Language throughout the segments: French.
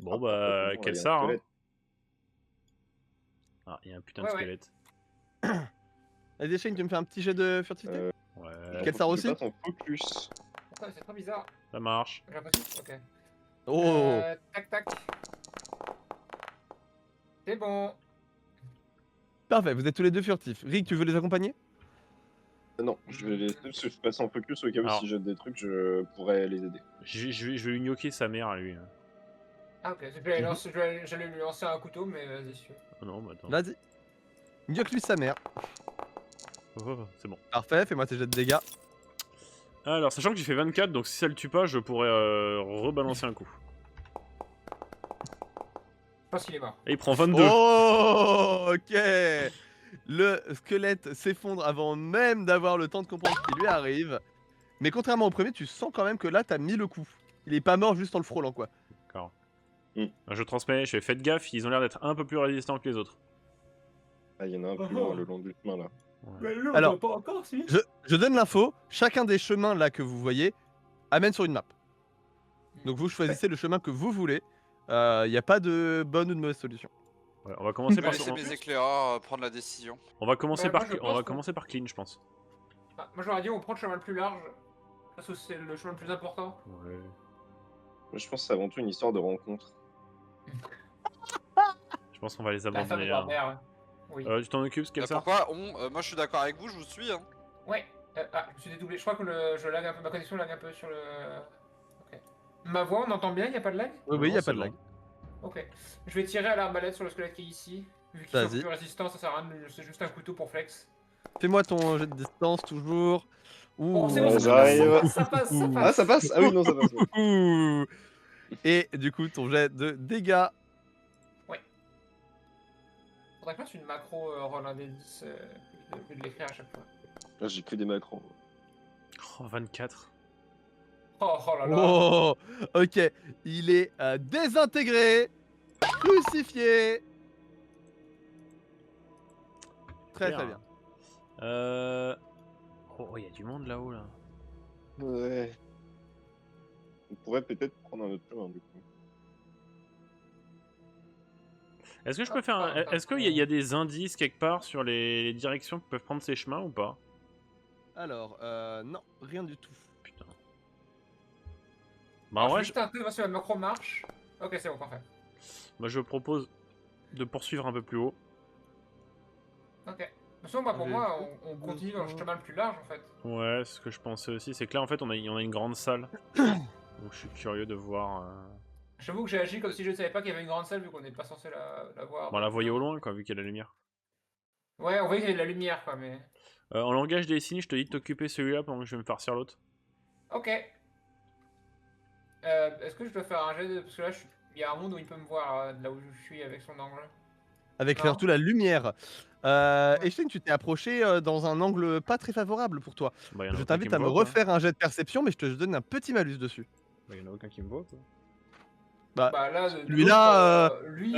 Bon Ah, bah, bon, quel là, y a un ça, hein. squelette. Ah, il y a un putain de Ouais, ouais. squelette. Vas-y, Shane, tu me fais un petit jet de furtivité Ouais, Quel sort Je aussi passe en focus. Attends, c'est trop bizarre. ça marche. J'ai l'impression. Ok. Oh Tac, tac. C'est bon. Parfait, vous êtes tous les deux furtifs. Rick, tu veux les accompagner? Non, je vais les laisser parce que je passe en focus au cas où Alors. si j'ai des trucs, je pourrais les aider. Je vais lui gnoquer sa mère, lui. Ah, ok. J'allais lui lancer un couteau, mais vas-y. Oh non, bah attends. Vas-y. Gnoque lui sa mère. Oh, c'est bon. Parfait, fais-moi tes jets de dégâts. Alors, sachant que j'ai fait 24, donc si ça le tue pas, je pourrais rebalancer un coup. Je pense qu'il est mort. Et il prend 22. Oh, ok. Le squelette s'effondre avant même d'avoir le temps de comprendre ce qui lui arrive. Mais contrairement au premier, tu sens quand même que là, t'as mis le coup. Il est pas mort juste en le frôlant, quoi. D'accord. Mm. Je transmets, je fais faites gaffe, ils ont l'air d'être un peu plus résistants que les autres. Ah, il y en a un plus loin le long du chemin là. Mais lui, on Alors, voit pas encore, si. Je donne l'info. Chacun des chemins là que vous voyez amène sur une map. Donc vous choisissez le chemin que vous voulez. Il n'y a pas de bonne ou de mauvaise solution. Ouais, on va commencer Je vais par. laisser mes éclaireurs prendre la décision. On va commencer Ouais, par. moi, je On pense va qu'on- commencer par clean, je pense. Ah, moi, j'aurais dit, on prend le chemin le plus large. Parce que c'est le chemin le plus important. Ouais. Moi, je pense que c'est avant tout une histoire de rencontre. Je pense qu'on va les La femme abandonner de là. ta mère. Oui. Tu t'en occupes, quel ça? Pourquoi moi je suis d'accord avec vous, je vous suis. Hein. Ouais. Je me suis dédoublé. Je crois que je lag un peu. Ma connexion lag un peu sur le. Ok. Ma voix, on entend bien, il n'y a pas de lag? Oui, Non, il n'y a c'est pas de bon. lag. Ok. Je vais tirer à l'arbalète sur le squelette qui est ici. Vu qu'ils sont Vas-y. plus résistants, ça sert à rien. C'est juste un couteau pour flex. Fais-moi ton jet de distance toujours. Bon, c'est Ouh. bon, j'arrive. ça passe, ça Ouh. passe. Ah, ça passe. Ah oui, non, ça passe. Ouais. Ouh. Et du coup, ton jet de dégâts. Faudrait que je fasse une macro roll un des 10 au lieu de l'écrire à chaque fois. Là, j'ai pris des macros. Oh, 24. Oh là là. Oh, ok. Il est désintégré, crucifié. Très très bien. Oh, il y a du monde là-haut là. Ouais. On pourrait peut-être prendre un autre chemin du coup. Est-ce que je peux faire un... Est-ce qu'il y a des indices quelque part sur les directions que peuvent prendre ces chemins ou pas? Alors, non, rien du tout. Putain. Bah en Alors, vrai, juste un peu voir si la macro marche. Ok, c'est bon, parfait. moi je propose de poursuivre un peu plus haut. Ok. De toute façon, pour moi, on continue dans le chemin le plus large en fait. Ouais, ce que je pensais aussi, c'est que là en fait on a une grande salle. Donc je suis curieux de voir... J'avoue que j'ai agi comme si je ne savais pas qu'il y avait une grande salle vu qu'on n'est pas censé la voir. Bon, on la voyait au loin quoi, vu qu'il y a la lumière. Ouais, on voyait qu'il y avait de la lumière quoi, mais. En langage des signes, je te dis de t'occuper celui-là pendant que je vais me farcir l'autre. Ok. Est-ce que je dois faire un jet de. Parce que là, il y a un monde où il peut me voir de là où je suis avec son angle. Avec Non. surtout la lumière. Eshten, tu t'es approché dans un angle pas très favorable pour toi. Bah, y en a Je aucun t'invite qui à me voit, quoi. refaire un jet de perception, mais je te donne un petit malus dessus. Bah, y en a aucun qui me voit quoi. Bah là, Celui-là, lui.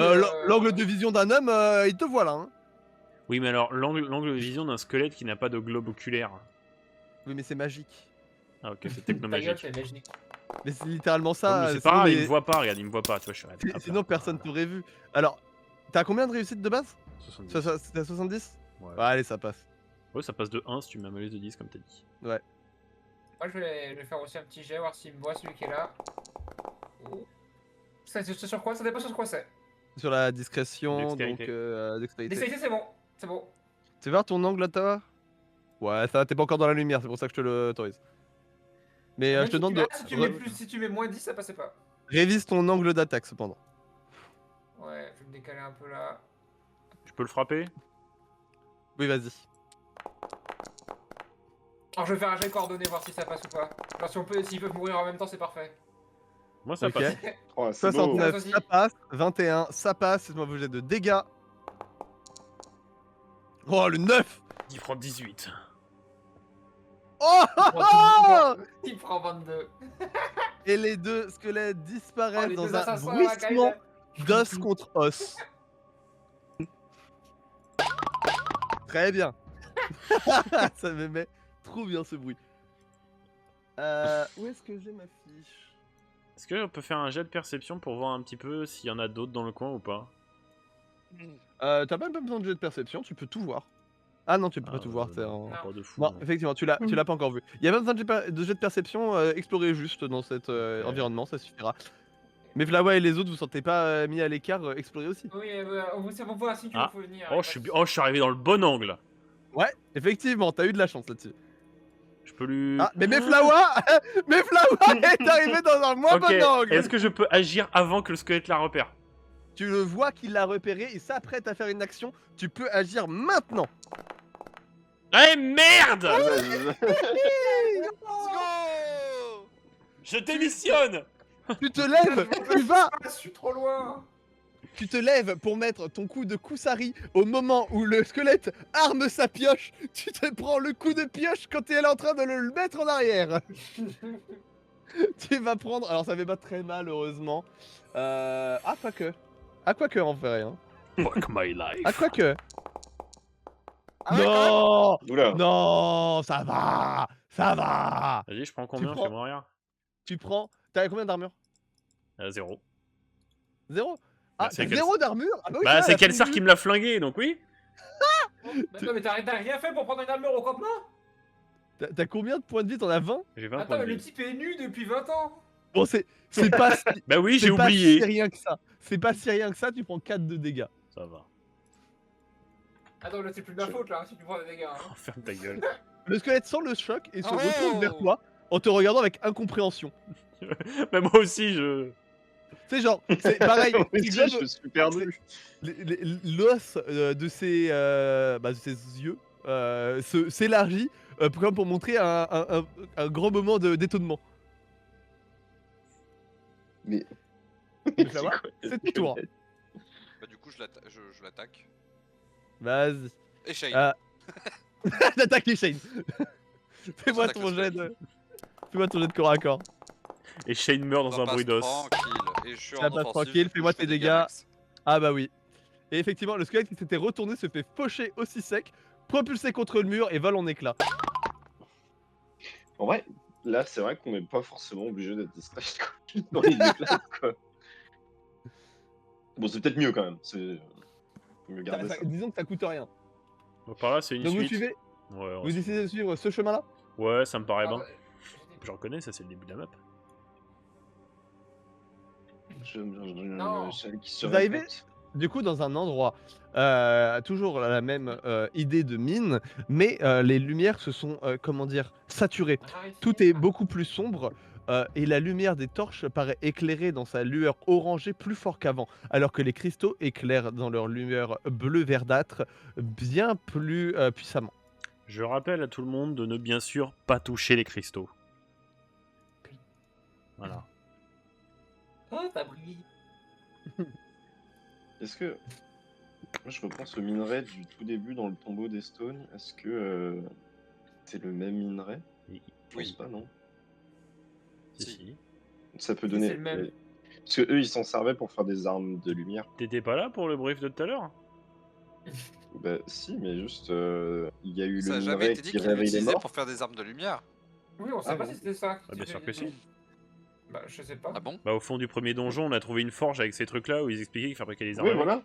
l'angle de vision d'un homme, il te voit là. Hein. Oui, mais alors l'angle de vision d'un squelette qui n'a pas de globe oculaire. Oui, mais c'est magique. Ah ok, c'est Ta gueule, technomagique. c'est magique. Mais c'est littéralement Oh, ça. mais c'est sinon pas grave, les- il me voit pas, regarde, il me voit pas, tu vois, je suis arrêté. Hop là. Sinon personne t'aurait vu. Alors, t'as combien de réussites de base? 70. C'était à 70? Ouais. Ouais, allez, ça passe. Ouais, ça passe de 1 si tu mets un malus de 10 comme t'as dit. Ouais. Moi, je vais faire aussi un petit jet, voir s'il me voit celui qui est là. Oh. C'est sur quoi? Ça dépend sur quoi c'est. Sur la discrétion, Dextérité. donc dextérité. Dextérité, c'est bon. C'est bon. Tu veux voir ton angle à toi? Ouais, ça, t'es pas encore dans la lumière, c'est pour ça que je te l'autorise. Mais Même je te si demande tu de si tu mets si tu mets moins 10, ça passait pas. révise ton angle d'attaque cependant. Ouais, je vais me décaler un peu là. Je peux le frapper? Oui, vas-y. Alors, je vais faire un jet coordonné, voir si ça passe ou pas. Alors, s'ils peuvent mourir en même temps, c'est parfait. Moi ça Ok. passe. Oh, c'est beau. 69, Vas-y. ça passe. 21, ça passe. Faites-moi vos jets de dégâts. Oh, le 9! Il prend 18. Oh, Il prend 22. Et les deux squelettes disparaissent Oh, les dans deux un assassins, bruissement Kyle. d'os contre os. Très bien. Ça me met trop bien ce bruit. Où est-ce que j'ai ma fiche? Est-ce qu'on peut faire un jet de perception pour voir un petit peu s'il y en a d'autres dans le coin ou pas? T'as même pas besoin de jet de perception, tu peux tout voir. Ah non, tu peux pas tout voir, c'est non, en... pas de fou. Non, non. effectivement, tu l'as pas encore vu. Il y a pas besoin de jet de perception, explorer juste dans cet Ok. environnement, ça suffira. Mais Vlawa et les autres, vous sentez pas mis à l'écart, explorer aussi. Oui, c'est bon, voir si tu Ah. faut venir. Oh, je suis arrivé dans le bon angle. Ouais, effectivement, t'as eu de la chance là-dessus. Je peux lui... Ah, mais Meflawa est arrivé dans un moins Ok, bon angle. est-ce que je peux agir avant que le squelette la repère? Tu le vois qu'il l'a repéré, il s'apprête à faire une action, tu peux agir maintenant. Eh merde! Let's go. Je démissionne! Tu te lèves, tu vas, Ah, je suis trop loin. tu te lèves pour mettre ton coup de Kusari au moment où le squelette arme sa pioche. Tu te prends le coup de pioche quand elle est en train de le mettre en arrière. Tu vas prendre, alors ça fait pas très mal heureusement. Ah quoique. Ah quoique en vrai. Hein. Fuck my life. Ah quoique. Ah ouais, quand Non, Oula. non, ça va, ça va. Vas-y, je prends combien? prends- Fais-moi rien. Tu prends, t'as combien d'armure? 0. Zéro. Bah, Ah, c'est t'as quel- zéro d'armure? Ah bah oui, Bah, ça, c'est la Kelsar fondu. qui me l'a flingué, donc oui. Non, mais t'as rien fait pour prendre une armure au campement? T'as combien de points de vie? T'en as 20? J'ai 20 Attends, points de mais le vie. type est nu depuis 20 ans. Bon, c'est pas si, Bah oui, j'ai c'est pas si oublié. rien que ça. C'est pas si rien que ça, tu prends 4 de dégâts. Ça va. Attends, là, c'est plus de ma faute, là, si tu prends des dégâts. Hein. Oh, ferme ta gueule. Le squelette sent le choc et se Oh. retourne vers toi en te regardant avec incompréhension. Mais moi aussi, je... C'est genre, c'est pareil, Moi tu aussi, gobes je suis perdu. l'os de ses yeux s'élargit comme pour montrer un grand moment d'étonnement. Mais. Tu veux savoir? quoi C'est cette ton tour. gueulette Bah du coup je l'attaque. Vas-y. Et Shane. T'attaques les Shane. Fais-moi J'attaque ton le jet squelette. de corps à corps. Et Shane meurt dans On un passe bruit d'os. tranquille. Et je suis Ça en passe offensive, tranquille, du coup, fais-moi je fais tes dégâts. max. Ah bah oui. Et effectivement, le squelette qui s'était retourné se fait faucher aussi sec, propulsé contre le mur et vole en éclats. En vrai, là, c'est vrai qu'on n'est pas forcément obligé d'être discret dans les éclats, quoi. Bon, c'est peut-être mieux quand même. Faut mieux garder ça. Disons que ça coûte rien. Bon, par là, c'est une Donc vous suite. suivez, Ouais, vous décidez de suivre ce chemin-là? ouais, ça me paraît Ah, bon. ouais. Je reconnais, ça c'est le début de la map. J'aime bien Non. celle qui se Vous arrivez répète. du coup dans un endroit, toujours la même idée de mine, mais les lumières se sont, comment dire, saturées. Tout est beaucoup plus sombre et la lumière des torches paraît éclairer dans sa lueur orangée plus fort qu'avant, alors que les cristaux éclairent dans leur lueur bleu verdâtre bien plus puissamment. Je rappelle à tout le monde de ne bien sûr pas toucher les cristaux. Voilà. Oh, t'as brillé. Est-ce que. Moi, je repense au minerai du tout début dans le tombeau des Stones. Est-ce que c'est le même minerai? Oui. Je pense pas, non? Si, Si. si. Ça peut Si, donner. c'est le même. Parce que eux, ils s'en servaient pour faire des armes de lumière. T'étais pas là pour le brief de tout à l'heure? Bah, si, mais juste. Il y a eu Ça le a jamais minerai été dit qui qu'il réveille les l'utilisait morts. pour faire des armes de lumière. Oui, on sait Ah pas bon si c'était ça. Ah, bien sûr que si. Bah, je sais pas. Ah bon? Bah au fond du premier donjon, on a trouvé une forge avec ces trucs-là où ils expliquaient qu'ils fabriquaient les armes. Oui, avec. voilà.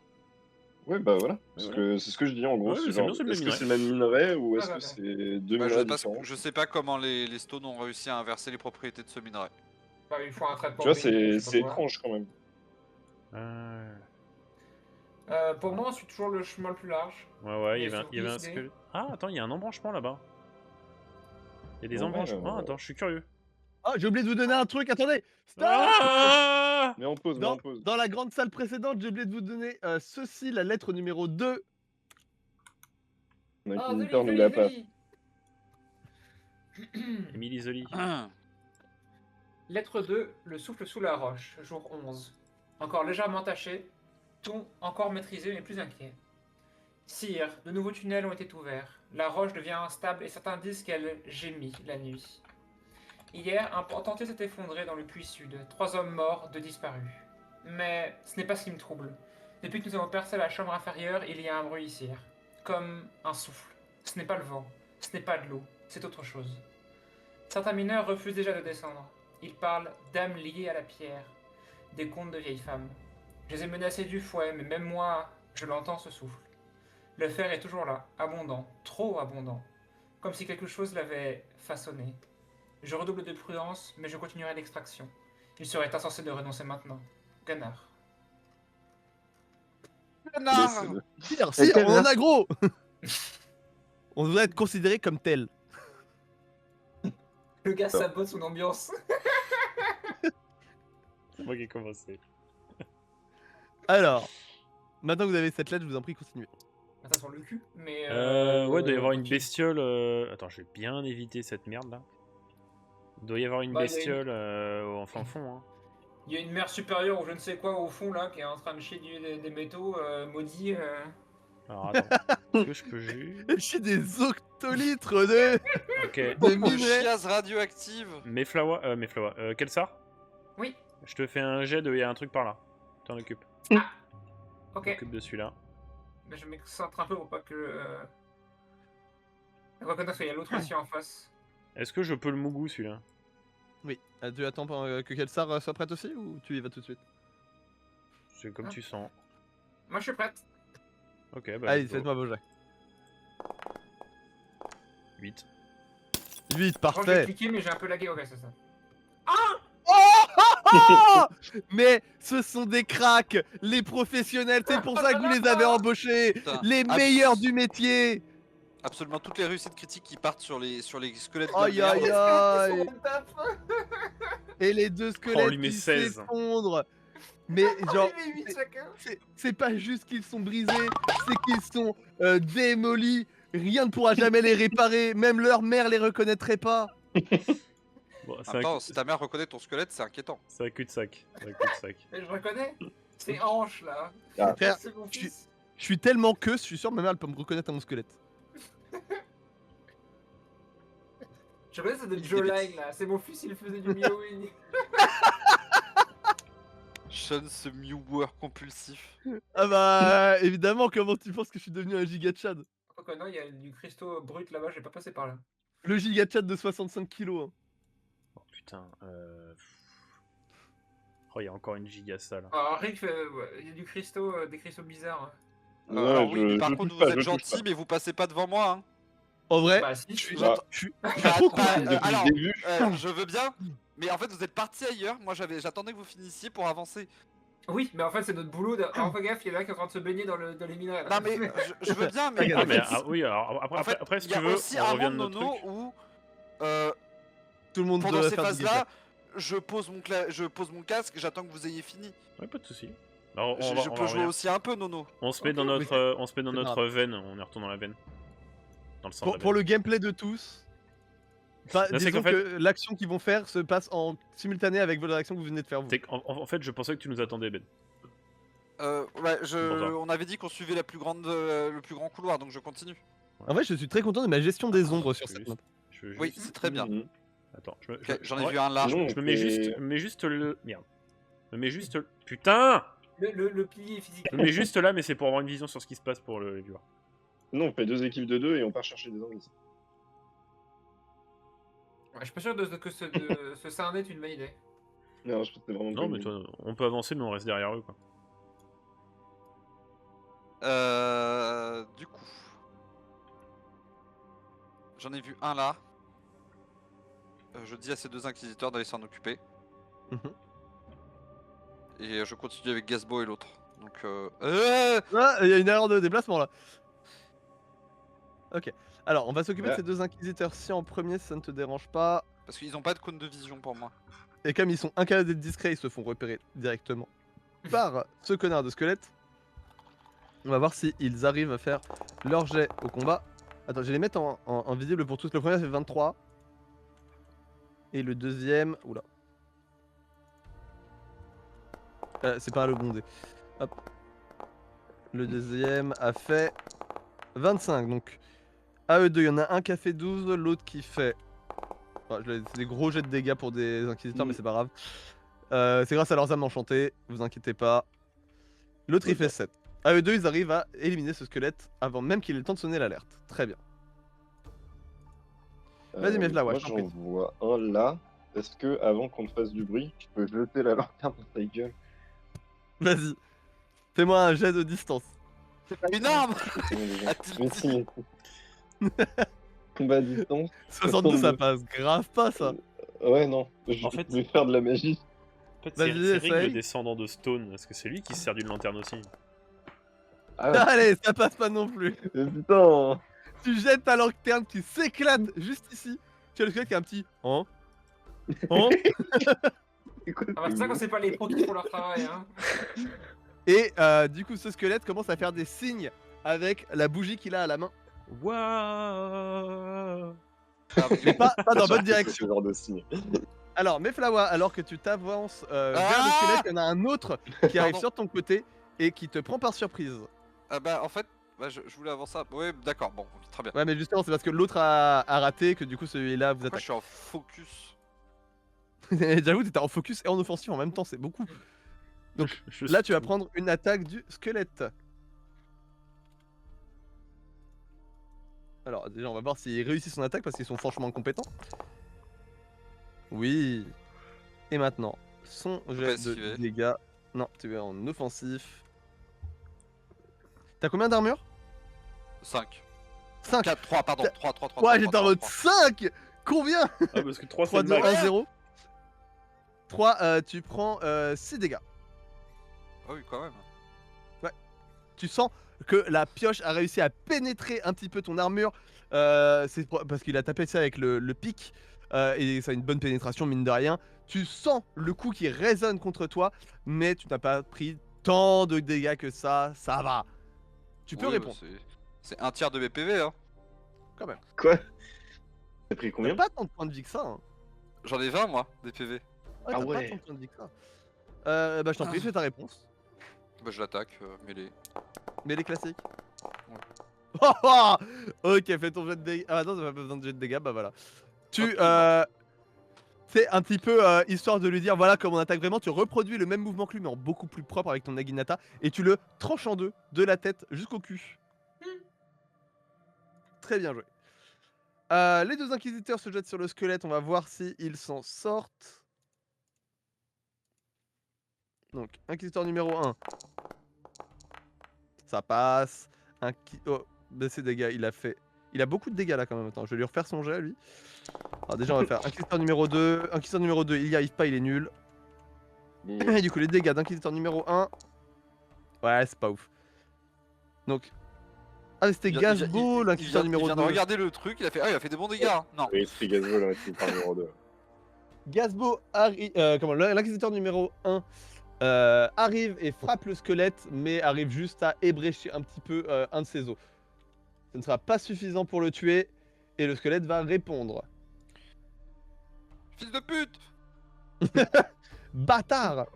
Oui, bah voilà. Parce voilà. que c'est ce que je dis en gros. Ouais, c'est mais c'est genre, bien, c'est le est-ce même que c'est le même minerai ou est-ce Ouais, que ouais, c'est deux Bah, minerais différents? je sais pas comment les stones ont réussi à inverser les propriétés de ce minerai. Bah, il faut un traitement. Tu vois, chimique, je sais c'est pas quoi. étrange quand même. Pour moi, on suit toujours le chemin le plus large. Ouais, Il il y y a avait un Sophie, squelette. Ah, attends, il y a un embranchement là-bas. Il y a des Ouais, embranchements. Ah, attends, je suis curieux. Ah, j'ai oublié de vous donner un truc, attendez. Stop. Ah Mais on pause, mais on pause. Dans la grande salle précédente, j'ai oublié de vous donner ceci, la lettre numéro 2. Notre Ah, éditeur nous l'a pas. Émilie Zoli. Lettre 2, le souffle sous la roche, jour 11. Encore légèrement taché, ton encore maîtrisé mais plus inquiet. Sire, de nouveaux tunnels ont été ouverts. La roche devient instable et certains disent qu'elle gémit la nuit. Hier, un portentier s'est effondré dans le puits sud. 3 hommes morts, 2 disparus. Mais ce n'est pas ce qui me trouble. Depuis que nous avons percé la chambre inférieure, il y a un bruit ici. Comme un souffle. Ce n'est pas le vent, ce n'est pas de l'eau, c'est autre chose. Certains mineurs refusent déjà de descendre. Ils parlent d'âmes liées à la pierre, des contes de vieilles femmes. Je les ai menacés du fouet, mais même moi, je l'entends ce souffle. Le fer est toujours là, abondant, trop abondant, comme si quelque chose l'avait façonné. Je redouble de prudence, mais je continuerai l'extraction. Il serait insensé de renoncer maintenant. Gunnar. Connard. Sire, on en a gros. On devrait être considéré comme tel. Le gars sabote son ambiance. C'est moi qui ai commencé. Alors, maintenant que vous avez cette lettre, je vous en prie, continuez. De toute façon, le cul, mais... Ouais, il doit y avoir une ok. bestiole. Attends, je vais bien éviter cette merde là. Il doit y avoir une Bah, il y a bestiole en fin fond. Hein. Il y a une mer supérieure ou je ne sais quoi au fond là qui est en train de chier des métaux maudits. Alors attends, est-ce que je peux juste. J'ai des octolitres de Ok. de De minerais. chiasse radioactive. Meflawa, Kelsar, Oui, je te fais un jet de. Il y a un truc par là. T'en occupes. ok. T'occupe de celui-là. Mais je m'excentre un peu pour pas que... Reconnaître qu'il y a l'autre aussi en face. Est-ce que je peux le mougou celui-là? Oui, tu attends que Kelsar soit prête aussi ou tu y vas tout de suite? C'est comme Ah. tu sens. Moi je suis prête. Ok, bah. Allez, let's go. faites-moi vos jets. 8. 8, Bon, je vais parfait. cliquer mais j'ai un peu lagué, ok c'est ça. Oh Mais ce sont des cracks, les professionnels, c'est pour ça que vous les avez embauchés, Putain, les meilleurs du métier. Absolument toutes les réussites critiques qui partent sur les squelettes de Aïe merde. aïe aïe. Et les deux On squelettes lui met qui 16. s'effondrent. Mais genre, Oh, il met 8 chacun. c'est pas juste qu'ils sont brisés, c'est qu'ils sont démolis. Rien ne pourra jamais les réparer, même leur mère les reconnaîtrait pas. Bon, c'est Attends, un, si ta mère reconnaît ton squelette, c'est inquiétant. c'est un cul-de-sac. C'est un cul-de-sac. Mais je reconnais. C'est hanche là. Ah, Frère, C'est mon je fils. Je suis tellement que, je suis sûr que ma mère elle peut me reconnaître à mon squelette. Je reconnais ça de Il Joe débite. Line là. C'est mon fils, il faisait du meowing. Sean, ce mewer compulsif. Ah bah évidemment, comment tu penses que je suis devenu un giga Chad? Oh non, il y a du cristaux brut là-bas, j'ai pas passé par là. Le giga Chad de 65 kilos. Hein. Oh putain. Oh, il y a encore une giga salle. Alors Rick, il y a du cristaux, des cristaux bizarres. ouais, Alors oui, mais par je contre, touche vous pas, êtes je touche gentil, pas. mais vous passez pas devant moi. Hein. En vrai, Bah si, je suis Bah, je suis Bah, trop bah, content. Depuis alors, le début. je veux bien, mais en fait, vous êtes parti ailleurs. Moi, j'attendais que vous finissiez pour avancer. Oui, mais en fait, c'est notre boulot. Alors, fais gaffe, il y en a qui est en train de se baigner dans les minerais. Là. Non, mais je veux bien, mais. Regarde, Ah, en mais fait, oui, alors après, en fait, après si il y tu a veux, aussi on un revient de monde notre nono truc. où, Tout le monde pendant doit ces faire du giga phases-là, je pose mon casque, j'attends que vous ayez fini. Ouais, pas de soucis. Alors, Je, on va, je on peux va jouer revenir. aussi un peu, Nono. On se met dans Ok. notre, on se met dans c'est pas notre veine. On y retourne dans la veine. Dans le sang de la Pour veine. le gameplay de tous, bah, Là, c'est disons qu'en fait- que l'action qu'ils vont faire se passe en simultané avec votre action que vous venez de faire vous. C'est en fait, je pensais que tu nous attendais, Ben. Ouais, pour ça. on avait dit qu'on suivait le plus grand couloir, donc je continue. En vrai, je suis très content de ma gestion des ombres sur je cette veux map. Je veux Oui, juste- c'est très bien. Mhm. Attends, Ok, j'en ai ouais, vu un là. Non, Je me mets et- juste le. Merde. Je me mets juste. Putain! Le pilier physique. Je me mets juste là, mais c'est pour avoir une vision sur ce qui se passe pour les viewers. Non, on fait 2 équipes de 2 et on part chercher des indices. Ouais, je suis pas sûr que ce cerner est une bonne idée. Non, je pense que c'est vraiment Non, pas mais une toi, on peut avancer, mais on reste derrière eux, quoi. Du coup. J'en ai vu un là. Je dis à ces deux inquisiteurs d'aller s'en occuper. Mhm. Et je continue avec Gasbo et l'autre. Donc Ah, il y a une erreur de déplacement là. Ok. Alors, on va s'occuper de Ouais. ces deux inquisiteurs-ci en premier, si ça ne te dérange pas. parce qu'ils ont pas de cône de vision pour moi. Et comme ils sont incapables d'être discrets, ils se font repérer directement par ce connard de squelette. On va voir si ils arrivent à faire leur jet au combat. Attends, je vais les mettre en visible pour tous. Le premier fait 23. Et le deuxième... Oula. C'est pas le bon dé. Hop. Le deuxième a fait 25. Donc, à eux deux, il y en a un qui a fait 12, l'autre qui fait... c'est des gros jets de dégâts pour des inquisiteurs, mais c'est pas grave. C'est grâce à leurs âmes enchantées, vous inquiétez pas. L'autre il fait 7. À eux deux, ils arrivent à éliminer ce squelette avant même qu'il ait le temps de sonner l'alerte. Très bien. Vas-y, Mefla, ouais, Moi, je t'en j'en prie. vois un là. est-ce que avant qu'on te fasse du bruit, je peux jeter la lanterne dans ta gueule? Vas-y. Fais-moi un jet de distance. C'est pas une arme. C'est bon, déjà. Ah, tu le Mais dis. si, mais si. Combat à distance. 62, ça passe grave pas, ça. Ouais, non. Je En fait- vais faire de la magie. En fait, Vas-y, c'est Rick, essaye. le descendant de Stone. Est-ce que c'est lui qui se sert d'une lanterne aussi? Ah ouais. Allez, ça passe pas non plus. Putain. Tu jettes ta lanterne qui s'éclate juste ici. Tu as le squelette qui a un petit. Hein. Hein. C'est quoi Ah bah, c'est ça quand c'est pas les pros qui font leur travail. Hein. Et du coup, ce squelette commence à faire des signes avec la bougie qu'il a à la main. Waouh! Mais pas dans la bonne Ce direction. genre de signe. Alors, Meflawa, alors que tu t'avances vers le Ah squelette, il y en a un autre qui arrive Pardon. sur ton côté et qui te prend par surprise. Ah bah en fait, bah, je voulais avoir ça. Ouais, d'accord, bon, très bien. Ouais, mais justement, c'est parce que l'autre a raté que du coup, celui-là vous Moi je attaque. suis en focus. J'avoue, t'étais en focus et en offensif en même temps, c'est beaucoup. Donc là, tu vas prendre une attaque du squelette. Alors, déjà, on va voir s'il réussit son attaque parce qu'ils sont franchement compétents. Oui. Et maintenant, son jet de esquiver. dégâts. Non, tu es en offensif. T'as combien d'armure? 5. 5. 4, 3, pardon, 3, 3, 3. Ouais, j'étais en mode 5. Combien? Ah, parce que 3 c'est 3, le 2, 1, max. 0. 3, tu prends 6 dégâts. Ah oui, quand même. Tu sens que la pioche a réussi à pénétrer un petit peu ton armure. C'est parce qu'il a tapé ça avec le pic. Et ça a une bonne pénétration, mine de rien. Tu sens le coup qui résonne contre toi, mais tu n'as pas pris tant de dégâts que ça. Ça va. Tu peux Oui, répondre. bah, c'est un tiers de mes PV, hein. Quoi? T'as pris T'as combien? pas tant de points de vie que ça. Hein. J'en ai 20 moi, des PV. Ouais, Ah t'as ouais. pas tant de points de vie que ça. Bah, je t'en prie, fais ta réponse. Bah je l'attaque, mêlée. Mais les classiques. Ouais. Oh, oh ok, fais ton jet de dégâts. Ah, attends, t'as pas besoin de jet de dégâts, bah voilà. Tu. Ok. C'est un petit peu histoire de lui dire voilà comment on attaque vraiment. Tu reproduis le même mouvement que lui, mais en beaucoup plus propre avec ton Naginata. Et tu le tranches en deux, de la tête jusqu'au cul. Très bien joué. Les deux inquisiteurs se jettent sur le squelette. On va voir s'ils s'en sortent. Donc, inquisiteur numéro 1. Ça passe. Oh, baisser dégâts, il a fait. Il a beaucoup de dégâts là quand même. Attends, je vais lui refaire son jet lui. Alors déjà on va faire inquisiteur numéro 2. Inquisiteur numéro 2, il y arrive pas, il est nul. Et du coup les dégâts d'inquisiteur numéro 1. Ouais, c'est pas ouf. Donc. Ah, c'était Gazbo, l'inquisiteur Il numéro vient 2. de regarder le truc, il a fait ah il a fait des bons dégâts. Hein. Non. Oui, c'est Gazbo, l'inquisiteur numéro 2. Gazbo arrive. Comment l'inquisiteur numéro 1 arrive et frappe le squelette, mais arrive juste à ébrécher un petit peu un de ses os. Ce ne sera pas suffisant pour le tuer, et le squelette va répondre. Fils de pute. Bâtard.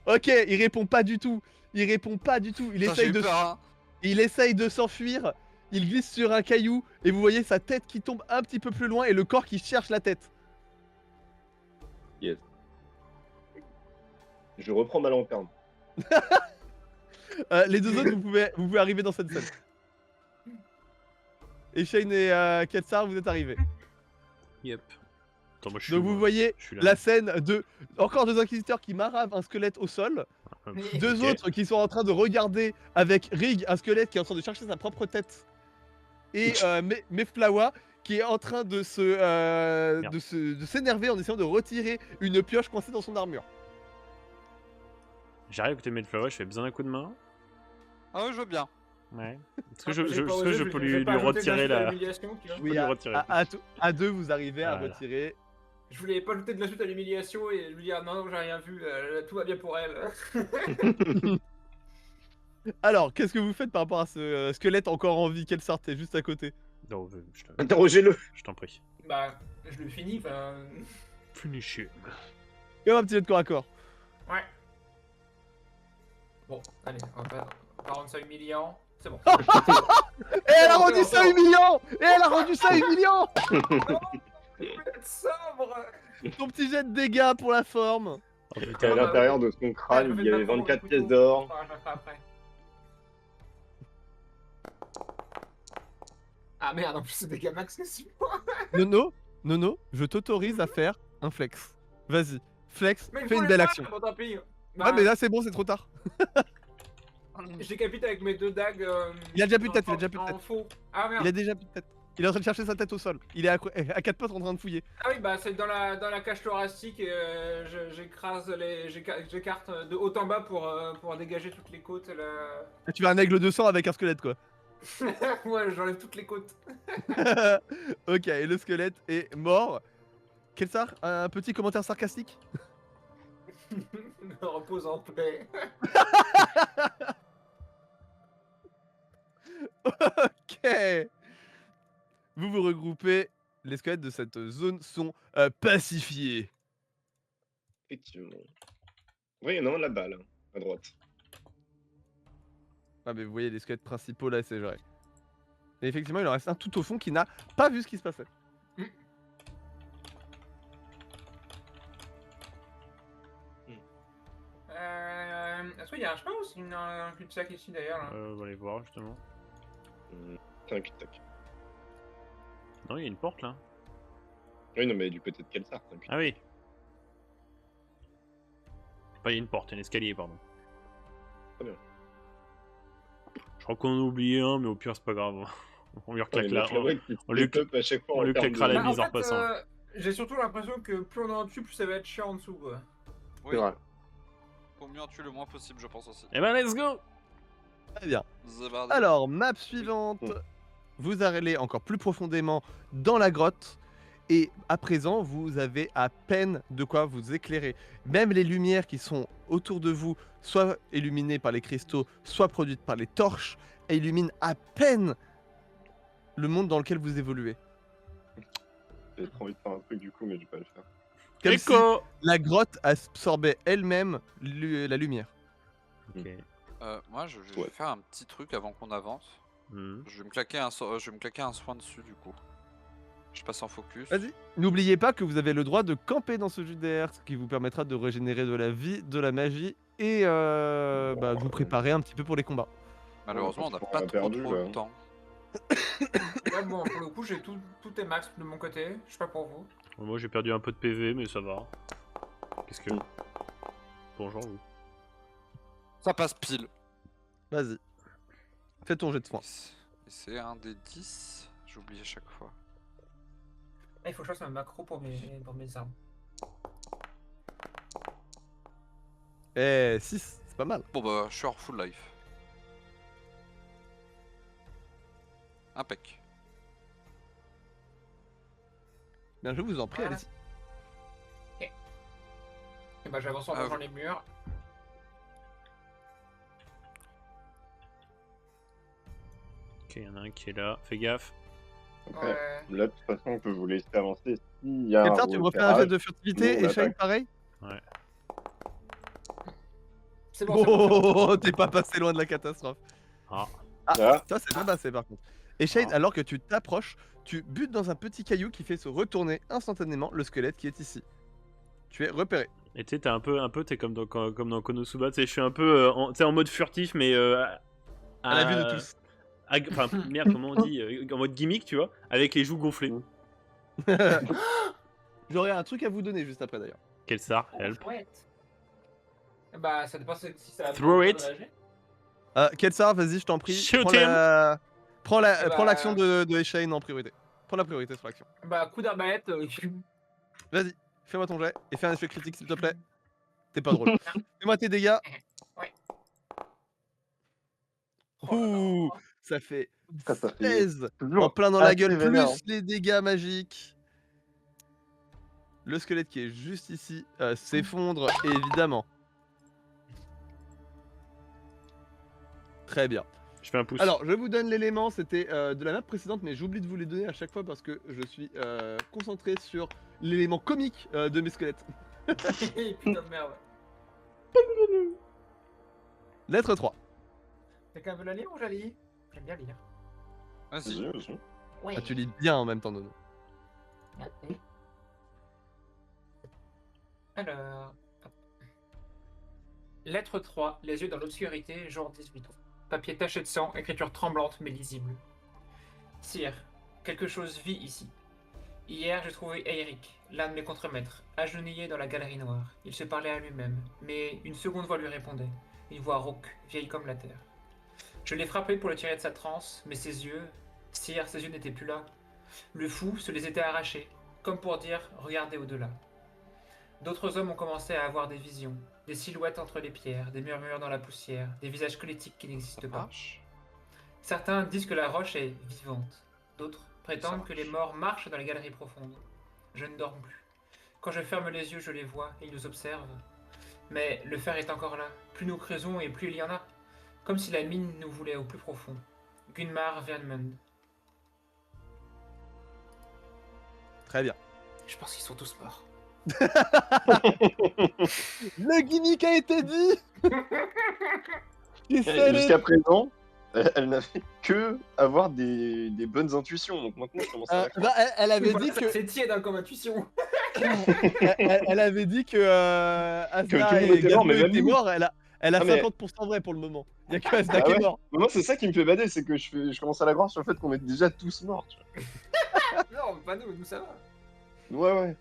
Ok, il répond pas du tout. Il répond pas du tout. Il Putain, j'ai essaye eu de, peur, hein. il essaye de s'enfuir. Il glisse sur un caillou et vous voyez sa tête qui tombe un petit peu plus loin et le corps qui cherche la tête. Je reprends ma lanterne. Les deux autres, vous pouvez arriver dans cette scène. Et Shane et Ketsar, vous êtes arrivés. Yep. Attends, moi je suis. Donc vous voyez je suis là. la scène de encore deux inquisiteurs qui maravent un squelette au sol. Deux Ok. autres qui sont en train de regarder avec Rig un squelette qui est en train de chercher sa propre tête. Et Meflawa qui est en train de de s'énerver en essayant de retirer une pioche coincée dans son armure. J'arrive à côté de Medflower, je fais besoin d'un coup de main. Ah ouais, je veux bien. Ouais. Est-ce Ah, que j'ai pas est-ce que osé, je vais- peux vais lui pas ajouter de retirer l'insulte à la. l'humiliation, tu vois. Oui, lui retirer. À deux, vous arrivez à Voilà. retirer. Je voulais pas ajouter de l'insulte à l'humiliation et lui dire non, j'ai rien vu, tout va bien pour elle. Alors, qu'est-ce que vous faites par rapport à ce squelette encore en vie qu'elle sortait juste à côté? Non, Interrogez-le. je t'en prie. Bah, je le finis, enfin. Finish him. Et un petit jet de corps à corps. Ouais. Bon, allez, on va rendre ça humiliant. C'est bon. Et elle a rendu ça humiliant! Et elle a rendu ça humiliant! Être sobre. Ton petit jet de dégâts pour la forme. Oh, À putain. l'intérieur de son crâne, il y avait 24 pièces d'or. Enfin, je la ferai après. Ah merde, en plus c'est des dégâts max que 6 points. Nono, je t'autorise à faire un flex. Vas-y, flex, Mais il fais faut une les belle faire, action. bon, tant pis. Bah, Ah mais là c'est bon, c'est trop tard. je décapite avec mes 2 dagues. Il a déjà plus de tête, il a déjà plus de en tête. faux. Ah merde. Il a déjà plus de tête. Il est en train de chercher sa tête au sol. Il est à 4 pattes en train de fouiller. Ah oui, bah c'est dans la cage thoracique et j'écrase j'écarte de haut en bas pour dégager toutes les côtes. Tu veux un aigle de sang avec un squelette quoi. Ouais, j'enlève toutes les côtes. Ok, et le squelette est mort. Kelsar, un petit commentaire sarcastique? Repose en paix. Ok. Vous vous regroupez. Les squelettes de cette zone sont pacifiés. Effectivement. Oui, non, là-bas, là, à droite. Ah mais vous voyez les squelettes principaux là, c'est vrai. Et effectivement, il en reste un tout au fond qui n'a pas vu ce qui se passait. Est-ce qu'il y a un chemin ou c'est un cul-de-sac ici d'ailleurs là On va aller voir justement. C'est un cul-de-sac. Non, il y a une porte là. Oui, non, mais du côté de Kelsar, c'est un cul-de-sac. Ah oui. Pas il y a une porte, un escalier, pardon. Très bien. Je crois qu'on en a oublié un, mais au pire c'est pas grave. On lui reclaque la. On lui à chaque fois on en lui termes claquera de- la Bah, mise en fait, passant. j'ai surtout l'impression que plus on est en dessus, plus ça va être chiant en dessous quoi. C'est Oui, vrai. faut mieux en tuer le moins possible, je pense aussi. Eh ben let's go. Très bien. The Bardi. Alors, map suivante. Vous allez encore plus profondément dans la grotte. Et à présent, vous avez à peine de quoi vous éclairer. Même les lumières qui sont autour de vous, soit illuminées par les cristaux, soit produites par les torches, illuminent à peine le monde dans lequel vous évoluez. J'ai trop envie de faire un truc du coup, mais je vais pas le faire. Comme si Echo. la grotte absorbait elle-même la lumière. Ok. Moi, je vais Ouais. faire un petit truc avant qu'on avance. Mhm. Je vais me claquer un soin dessus du coup. Je passe en focus. Vas-y. N'oubliez pas que vous avez le droit de camper dans ce jeu d'air, ce qui vous permettra de régénérer de la vie, de la magie et de vous préparer un petit peu pour les combats. Malheureusement, on n'a On pas a trop perdu, trop là. de temps. Ouais, bon, pour le coup, j'ai tout est max de mon côté. Je sais pas pour vous. Moi j'ai perdu un peu de PV, mais ça va. Qu'est-ce que. Bonjour vous. Ça passe pile. Vas-y. Fais ton jet de soin. Et c'est un des 10. J'oublie à chaque fois. Ah, il faut que je fasse un macro pour mes armes. Eh, 6, c'est pas mal. Bon bah, je suis hors full life. Impec. Bien, je vous en prie, Voilà. allez-y. Et bah, j'avance en Ah, longeant oui. les murs. Ok, il y en a un qui est là. Fais gaffe. Après, Ouais. là, de toute façon, on peut vous laisser avancer. S'il y a Kelsar, un tu me refais un jet de furtivité nous, on et Shine attaque. pareil. C'est bon, c'est bon, c'est bon. Oh, t'es pas passé loin de la catastrophe. Ah. Ah, Ça, c'est pas passé par contre. Et Shane, Ah. alors que tu t'approches, tu butes dans un petit caillou qui fait se retourner instantanément le squelette qui est ici. Tu es repéré. Et tu sais, t'es un peu, t'es comme dans Konosuba, tu sais, je suis un peu tu sais, en mode furtif, mais À la vue de tous. Enfin, merde, comment on dit en mode gimmick, tu vois, avec les joues gonflées. J'aurais un truc à vous donner juste après d'ailleurs. Quel star, help. Chouette. Bah, ça dépend si ça va Throw me it. réagir. Kelsar, vas-y, je t'en prie. Shoot Prends Eh bah- l'action de Shane en priorité. Prends la priorité sur l'action. Bah, coup d'arbalète. Vas-y, fais-moi ton jet et fais un effet critique s'il te plaît. T'es pas drôle. Fais-moi tes dégâts. Ouais. Ouh, ça fait ça fait 16 en toujours plein dans la assez gueule, vénère. plus les dégâts magiques. Le squelette qui est juste ici s'effondre, évidemment. Très bien. Je fais un pouce. Alors, je vous donne l'élément, c'était de la map précédente, mais j'oublie de vous les donner à chaque fois parce que je suis concentré sur l'élément comique de mes squelettes. Putain de merde. Lettre 3. Quelqu'un veut la lire ou je la lis? J'aime bien lire. Vas-y. Vas-y. Ouais. Ah, tu lis bien en même temps, Nono. Merci. Alors. hop. Lettre 3, les yeux dans l'obscurité, jour 18 ans. Papier taché de sang, écriture tremblante mais lisible. Sire, Quelque chose vit ici. Hier, j'ai trouvé Eirik, l'un de mes contremaîtres, agenouillé dans la galerie noire. Il se parlait à lui-même, mais une seconde voix lui répondait. Une voix rauque, vieille comme la terre. Je l'ai frappé pour le tirer de sa transe, mais ses yeux... Sire, ses yeux n'étaient plus là. Le fou se les était arrachés, comme pour dire « Regardez au-delà ». D'autres hommes ont commencé à avoir des visions, des silhouettes entre les pierres, des murmures dans la poussière, des visages squelettiques qui n'existent pas. Certains disent que la roche est vivante, d'autres prétendent que les morts marchent dans les galeries profondes. Je ne dors plus. Quand je ferme les yeux, je les vois et ils nous observent. Mais le fer est encore là. Plus nous creusons et plus il y en a. Comme si la mine nous voulait au plus profond. Gunmar Vermund. Très bien. Je pense qu'ils sont tous morts. Le gimmick a été dit. Et ça, Jusqu'à présent, elle n'a fait que avoir des bonnes intuitions. Donc maintenant, je commence à la croire. bah, elle avait dit que C'est tiède hein, comme intuition. elle avait dit que Que tout le Asna monde et était mort, Gazbo mais même étaient nous. morts. Elle a Ah, mais- 50% vrai pour le moment. Il y a que Asna Ah qui est ouais. mort. Moi, c'est ça qui me fait bader, c'est que je commence à la croire sur le fait qu'on est déjà tous morts. Tu Non, pas nous, nous ça va. vois. Ouais.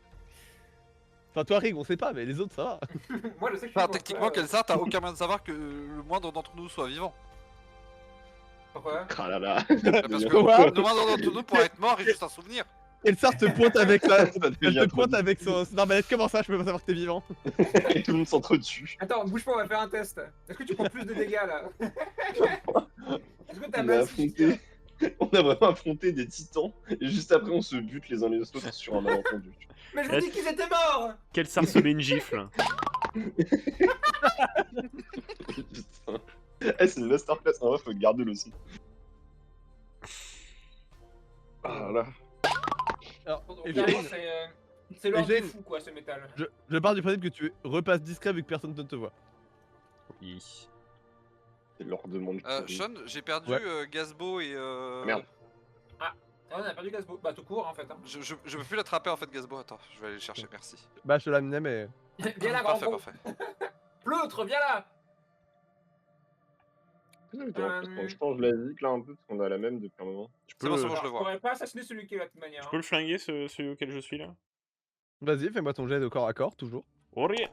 Enfin, toi, Rig, on sait pas, mais les autres, ça va. Moi je sais que je suis Enfin, mort, techniquement, toi, Kelsar, t'as aucun moyen de savoir que le moindre d'entre nous soit vivant. Pourquoi? Ah là là. Parce que Quoi le moindre d'entre nous pourrait être mort et juste un souvenir. Elsar te pointe avec Ça sa... Elle devient te trop pointe dur. avec son... Non, mais comment ça, je peux pas savoir que t'es vivant? Et tout le monde s'entretue. Attends, bouge pas, on va faire un test. Est-ce que tu prends plus de dégâts là? Est-ce que t'as On a mal affronté. On a vraiment affronté des titans. Et juste après, on se bute les uns les autres sur un malentendu. Mais je vous dis qu'ils étaient morts! Quel sar se met une gifle. Putain. Eh, c'est une masterclass. En vrai, faut garder le son. Ah là. Alors, Carrément, Eugène, c'est l'ordre du Eugène. fou quoi, ce métal. je pars du principe que tu repasses discret vu que personne ne te voit. Oui. C'est leur demande. Sean, j'ai perdu Ouais. Gazbo et. Merde. Ah, on a perdu Gazbo. Bah tout court en fait. Hein. Je peux plus l'attraper en fait, Gazbo. Attends, je vais aller le chercher, merci. Bah, je te l'amenais, mais... Viens là, grand Parfait, con. parfait. Pleutre, viens là! On change la zik là un peu parce qu'on a la même depuis un moment. Je C'est peux, bon, c'est bon, Alors, je le je vois. pourrais pas assassiner celui qui est là de toute manière. je peux le flinguer, celui auquel je suis là. Vas-y, fais-moi ton jet de corps à corps, toujours. Allez.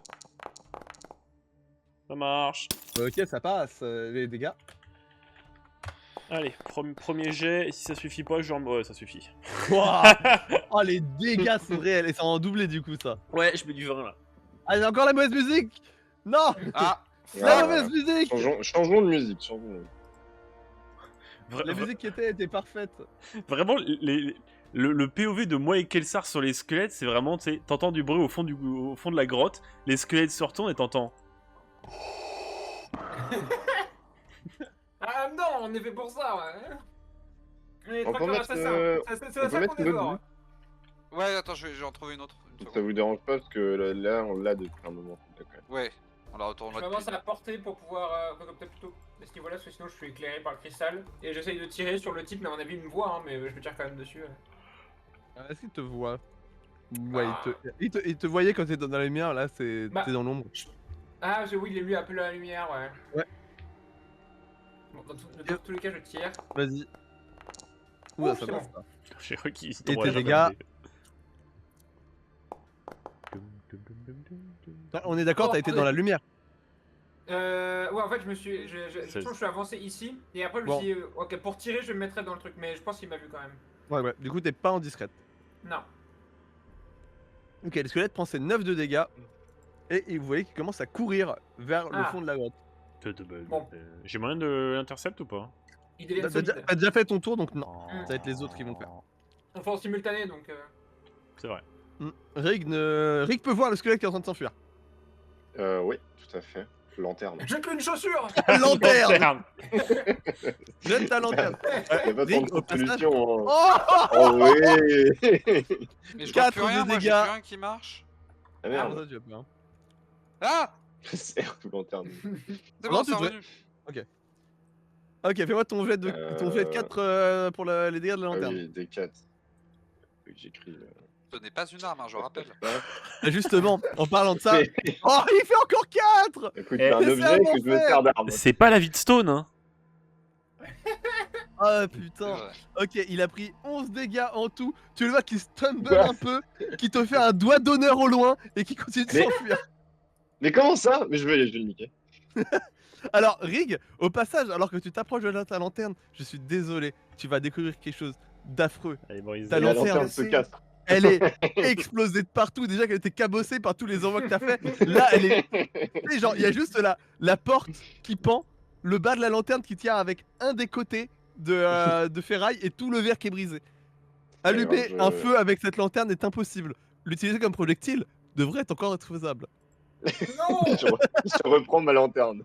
Ça marche. Ok, ça passe, les dégâts. Allez, premier jet, et si ça suffit pas, je ouais, ça suffit. Wouah. Oh, les dégâts sont réels, et ça en doublé du coup, ça. Ouais, je mets du vin là. Ah, il y a encore la mauvaise musique. Non, Ah, la Ah, mauvaise musique. changeons de musique. La musique qui était parfaite. Vraiment, le POV de moi et Kelsar sur les squelettes, c'est vraiment, tu sais, t'entends du bruit au fond de la grotte, les squelettes se retournent et t'entends. Ah non, on est fait pour ça, ouais. Les On peut traqueurs mettre, assassins. C'est on ça peut qu'on mettre est une autre fort. vue. ouais, attends, je vais en trouver une autre. Une Ça seconde. vous dérange pas parce que là on l'a depuis un moment. D'accord. Ouais, on la retourne Je m'avance à la portée pour pouvoir. Peut-être plutôt à ce niveau-là, parce que sinon je suis éclairé par le cristal. Et j'essaye de tirer sur le type, mais à mon avis il me voit, hein, mais je me tire quand même dessus. Est-ce qu'il te voit? Ouais, il te voyait quand t'étais dans la lumière, là, t'es Bah. dans l'ombre. Ah, oui, il est lui un peu la lumière, ouais. Ouais. Bon, dans tous les cas, je tire. Vas-y. Oh, Ouah, ça c'est passe, bon. ça. J'ai cru qu'il se tes tomberait dégâts. jamais. On est d'accord, Oh, t'as été ouais. dans la lumière. Ouais, en fait, je C'est- pense que je suis avancé ici. Et après, je me Bon. suis dit, ok, pour tirer, je me mettrai dans le truc. Mais je pense qu'il m'a vu quand même. Ouais, du coup, t'es pas en discrète. Non. Ok, le squelette prend ses 9 de dégâts. Et vous voyez qu'il commence à courir vers le Ah. fond de la grotte. Bon. J'ai moyen de l'intercept ou pas? Il devient T'as solide. déjà fait ton tour, donc non. Mm. Ça va être les autres qui vont le faire. On fait en simultané, donc. C'est vrai. Rig peut voir le squelette qui est en train de s'enfuir. Oui, tout à fait. Lanterne. Jette lui une chaussure! Lanterne. Jette ta lanterne. Y'a pas Rick, tant au de passage- solutions. Oh. Oh ouais. Mais je vois Quatre plus rien, de moi, j'ai dégâts. plus rien qui marche. Ah Ah, merde. ça, tu as peur. Ah, C'est tout lanterne. c'est Non, bon, tu c'est devrais- revenu. Ok, fais-moi ton jet de 4 pour les dégâts de la Ah lanterne. oui, des 4. J'écris. Ce n'est pas une arme, hein, je rappelle. Et justement, en parlant de ça. Mais, Oh, il fait encore 4. écoute, Eh, c'est un mais c'est objet un que je me enfer. sers d'arme. C'est pas la vie de Stone, hein. Ah C'est putain. vrai. Ok, il a pris 11 dégâts en tout. Tu le vois qui stumble un peu, qui te fait un doigt d'honneur au loin et qui continue de Mais- s'enfuir. Mais comment ça? Mais je vais le niquer. Alors, Rig, au passage, alors que tu t'approches de ta lanterne, je suis désolé, tu vas découvrir quelque chose d'affreux. Allez, bon, ils Ta Et la lanterne, lanterne se casse. elle est explosée de partout. Déjà qu'elle était cabossée par tous les envois que t'as fait. Là, elle est. Tu sais, genre, il y a juste la porte qui pend, le bas de la lanterne qui tient avec un des côtés de ferraille et tout le verre qui est brisé. Allumer Alors, un feu avec cette lanterne est impossible. L'utiliser comme projectile devrait encore être faisable. Non. je reprends ma lanterne.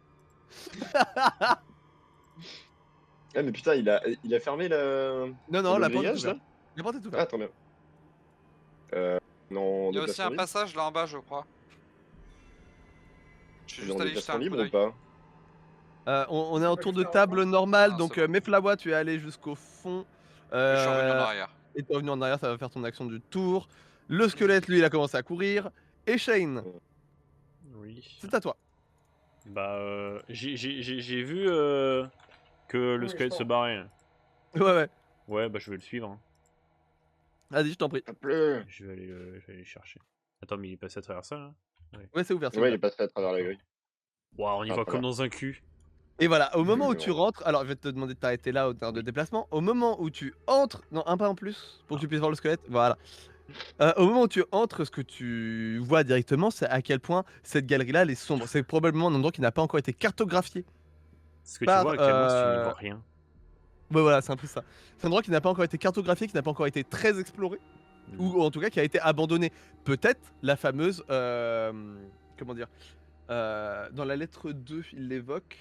Ah mais putain, il a fermé Non, non, le la porte est grillage là? ouverte. La porte est Ah, ouverte. attends bien. Non, Il y a aussi déplacement un libre. passage là en bas, je crois. Je suis Il est juste en allé jeter déplacement un coup libre ou d'œil. pas? On est en peux tour juste de faire table autrement. normal, Ah, donc c'est bon. Meflawa, tu es allé jusqu'au fond. Je suis revenu en Euh, arrière. Et t'es revenu en arrière, ça va faire ton action du tour. Le squelette, lui, il a commencé à courir. Et Shane, Oui. c'est à toi. Bah, j'ai vu que le Oui, squelette je se pense. barrait. Ouais, ouais. Ouais, bah je vais le suivre. Hein. Vas-y, je t'en prie. Hop-le. Je vais aller le chercher. Attends, mais il est passé à travers ça, là? Ouais, c'est ouvert, c'est Ouais, il ouvert. est passé à travers la grille. Waouh, on y Ah, va pas comme là. dans un cul. Et voilà, au moment où C'est tu bon. rentres, alors je vais te demander de t'arrêter là au terme de déplacement. Au moment où tu entres, non, un pas en plus pour que tu puisses voir le squelette. Voilà. Au moment où tu entres, ce que tu vois directement, c'est à quel point cette galerie-là, elle est sombre. C'est probablement un endroit qui n'a pas encore été cartographié Ce que tu par. vois actuellement, si tu n'y vois rien. Ouais, voilà, c'est un peu ça. C'est un endroit qui n'a pas encore été cartographié, qui n'a pas encore été très exploré, ou en tout cas qui a été abandonné. Peut-être la fameuse. Comment dire dans la lettre 2, il l'évoque.